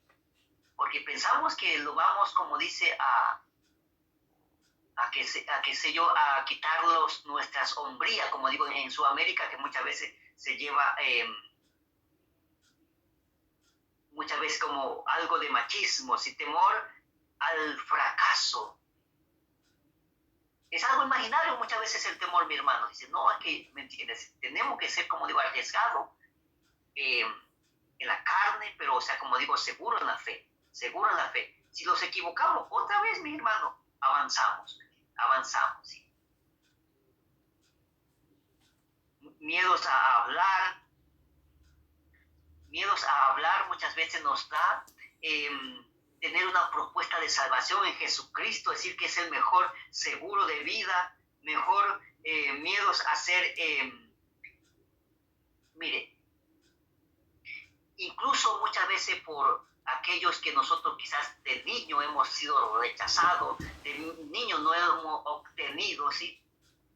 Porque pensamos que lo vamos, como dice, a quitarlos nuestra hombría, como digo en Sudamérica, que muchas veces se lleva, muchas veces como algo de machismo, sí, temor al fracaso. Es algo imaginario muchas veces el temor, mi hermano. Dice, no, es que, ¿me entiendes? Tenemos que ser, como digo, arriesgados en la carne, pero, o sea, como digo, seguro en la fe. seguro en la fe. Si nos equivocamos, otra vez, mi hermano, avanzamos, ¿sí? Miedos a hablar muchas veces nos da tener una propuesta de salvación en Jesucristo, decir que es el mejor seguro de vida, mejor miedos a ser, mire, incluso muchas veces por aquellos que nosotros quizás de niño hemos sido rechazados, de niño no hemos obtenido, ¿sí?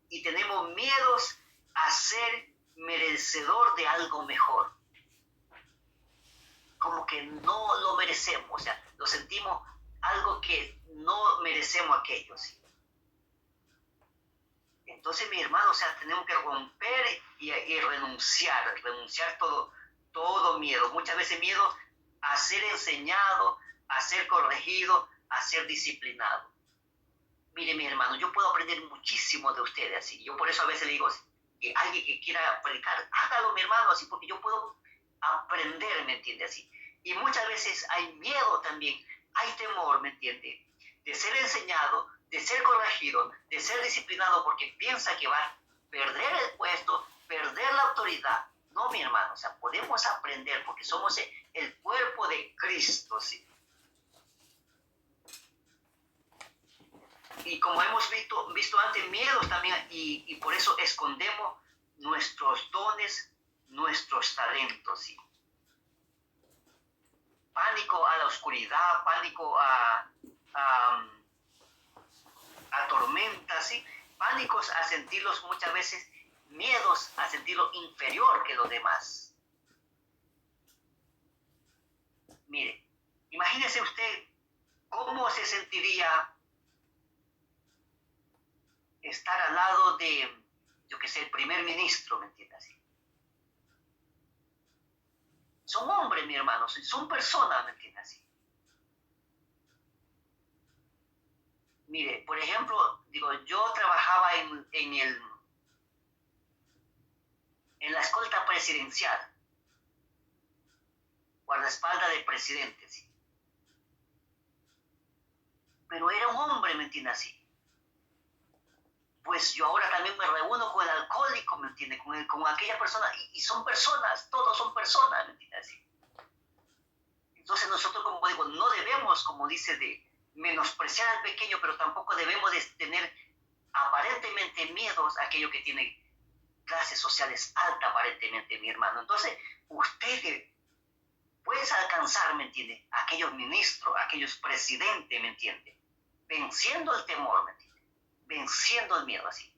Y tenemos miedos a ser merecedor de algo mejor. Como que no lo merecemos, o sea, lo sentimos algo que no merecemos aquello, ¿sí? Entonces, mi hermano, o sea, tenemos que romper y renunciar todo miedo. Muchas veces miedo a ser enseñado, a ser corregido, a ser disciplinado. Mire, mi hermano, yo puedo aprender muchísimo de ustedes, así. Yo por eso a veces le digo, que alguien que quiera predicar, hágalo, mi hermano, así, porque yo puedo aprender, ¿me entiende? Así. Y muchas veces hay miedo también, hay temor, ¿me entiende? De ser enseñado, de ser corregido, de ser disciplinado, porque piensa que va a perder el puesto, perder la autoridad. No, mi hermano, o sea, podemos aprender porque somos el cuerpo de Cristo, ¿sí? Y como hemos visto antes, miedos también, y por eso escondemos nuestros dones, nuestros talentos, ¿sí? Pánico a la oscuridad, pánico a tormentas, ¿sí? Pánicos a sentirlos muchas veces, miedos a sentirlo inferior que los demás. Mire, imagínese usted cómo se sentiría estar al lado de, yo qué sé, el primer ministro, ¿me entiendes? Así. Son hombres, mi hermano, son personas, ¿me entiendes? Así. Mire, por ejemplo, digo, yo trabajaba en la escolta presidencial, guardaespaldas del presidente, ¿sí? Pero era un hombre, ¿me entiendes? Así. Pues yo ahora también me reúno con el alcohólico, ¿me entiendes? Con aquella persona, y son personas, todos son personas, ¿me entiendes? Así. Entonces nosotros, como digo, no debemos, como dice, de menospreciar al pequeño, pero tampoco debemos de tener aparentemente miedos a aquello que tiene clases sociales altas, aparentemente, mi hermano. Entonces, ustedes pueden alcanzar, ¿me entiende? Aquellos ministros, aquellos presidentes, ¿me entiende? Venciendo el temor, ¿me entiende? Venciendo el miedo, así.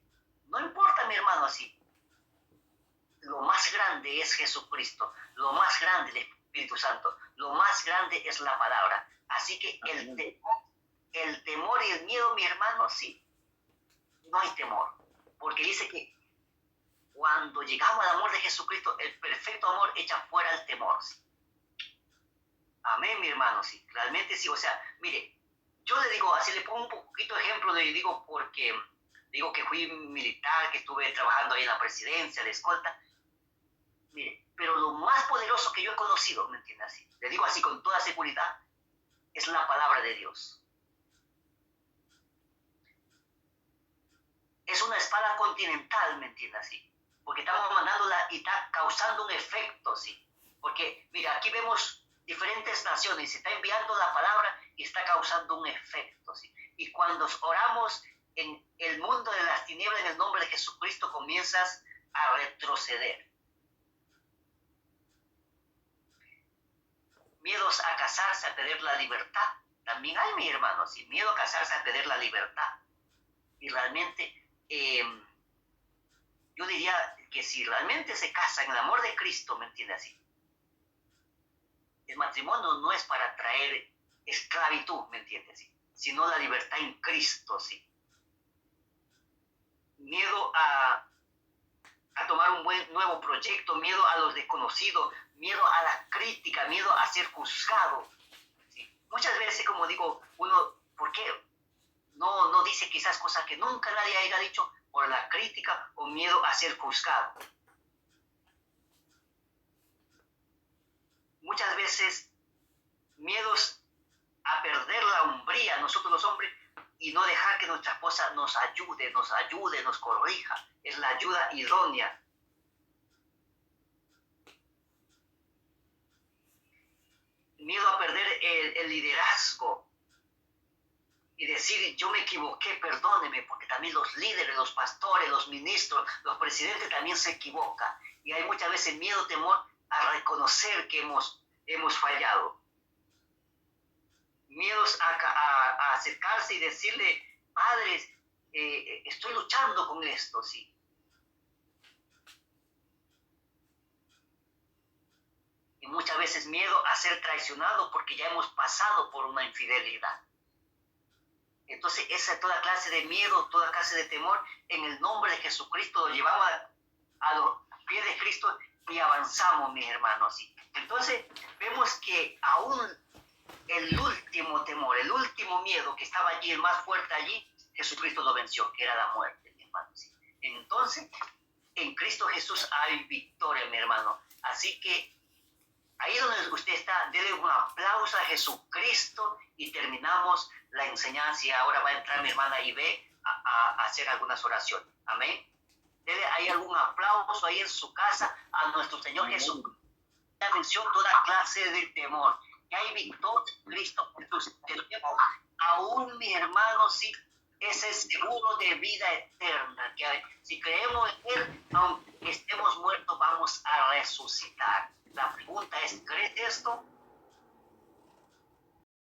No importa, mi hermano, así. Lo más grande es Jesucristo, lo más grande es el Espíritu Santo, lo más grande es la palabra. Así que el temor y el miedo, mi hermano, sí, no hay temor. Porque dice que cuando llegamos al amor de Jesucristo, el perfecto amor echa fuera el temor. ¿Sí? Amén, mi hermano, sí, realmente sí. O sea, mire, yo le digo, así le pongo un poquito de ejemplo, le digo porque digo que fui militar, que estuve trabajando ahí en la presidencia, de escolta. Mire, pero lo más poderoso que yo he conocido, ¿me entiende? Así, le digo así con toda seguridad, es la palabra de Dios. Es una espada continental, ¿me entiende? Así, porque estamos mandándola y está causando un efecto, ¿sí? Porque, mira, aquí vemos diferentes naciones, se está enviando la palabra y está causando un efecto, ¿sí? Y cuando oramos en el mundo de las tinieblas, en el nombre de Jesucristo, comienzas a retroceder. Miedos a casarse, a perder la libertad. También hay, mi hermano, ¿sí? Miedo a casarse, a perder la libertad. Y realmente, yo diría que si realmente se casa en el amor de Cristo, ¿me entiende? Así. El matrimonio no es para traer esclavitud, ¿me entiendes? ¿Sí? Sino la libertad en Cristo, ¿sí? Miedo a tomar un nuevo proyecto, miedo a los desconocidos, miedo a la crítica, miedo a ser juzgado. ¿Sí? Muchas veces, como digo, uno, ¿por qué no dice quizás cosas que nunca nadie haya dicho? Por la crítica o miedo a ser juzgado. Muchas veces, miedos sombría, nosotros los hombres, y no dejar que nuestra esposa nos ayude, nos corrija. Es la ayuda idónea. Miedo a perder el liderazgo y decir, yo me equivoqué, perdóneme, porque también los líderes, los pastores, los ministros, los presidentes también se equivocan. Y hay muchas veces miedo, temor a reconocer que hemos fallado. Miedos a acercarse y decirle, padres, estoy luchando con esto, sí. Y muchas veces miedo a ser traicionado porque ya hemos pasado por una infidelidad. Entonces, esa toda clase de miedo, toda clase de temor, en el nombre de Jesucristo lo llevamos a los pies de Cristo y avanzamos, mis hermanos. ¿Sí? Entonces, vemos que aún el último temor, el último miedo que estaba allí, el más fuerte allí, Jesucristo lo venció, que era la muerte, mi hermano. ¿Sí? Entonces, en Cristo Jesús hay victoria, mi hermano. Así que ahí donde usted está, dele un aplauso a Jesucristo y terminamos la enseñanza. Y ahora va a entrar mi hermana Ibe a hacer algunas oraciones. Amén. Dele ahí algún aplauso ahí en su casa a nuestro Señor Jesucristo. Ya venció toda clase de temor. Que hay victoria en Cristo Jesús. Aún mi hermano, sí, ese seguro de vida eterna. Que si creemos en Él, aunque estemos muertos, vamos a resucitar. La pregunta es, ¿crees esto?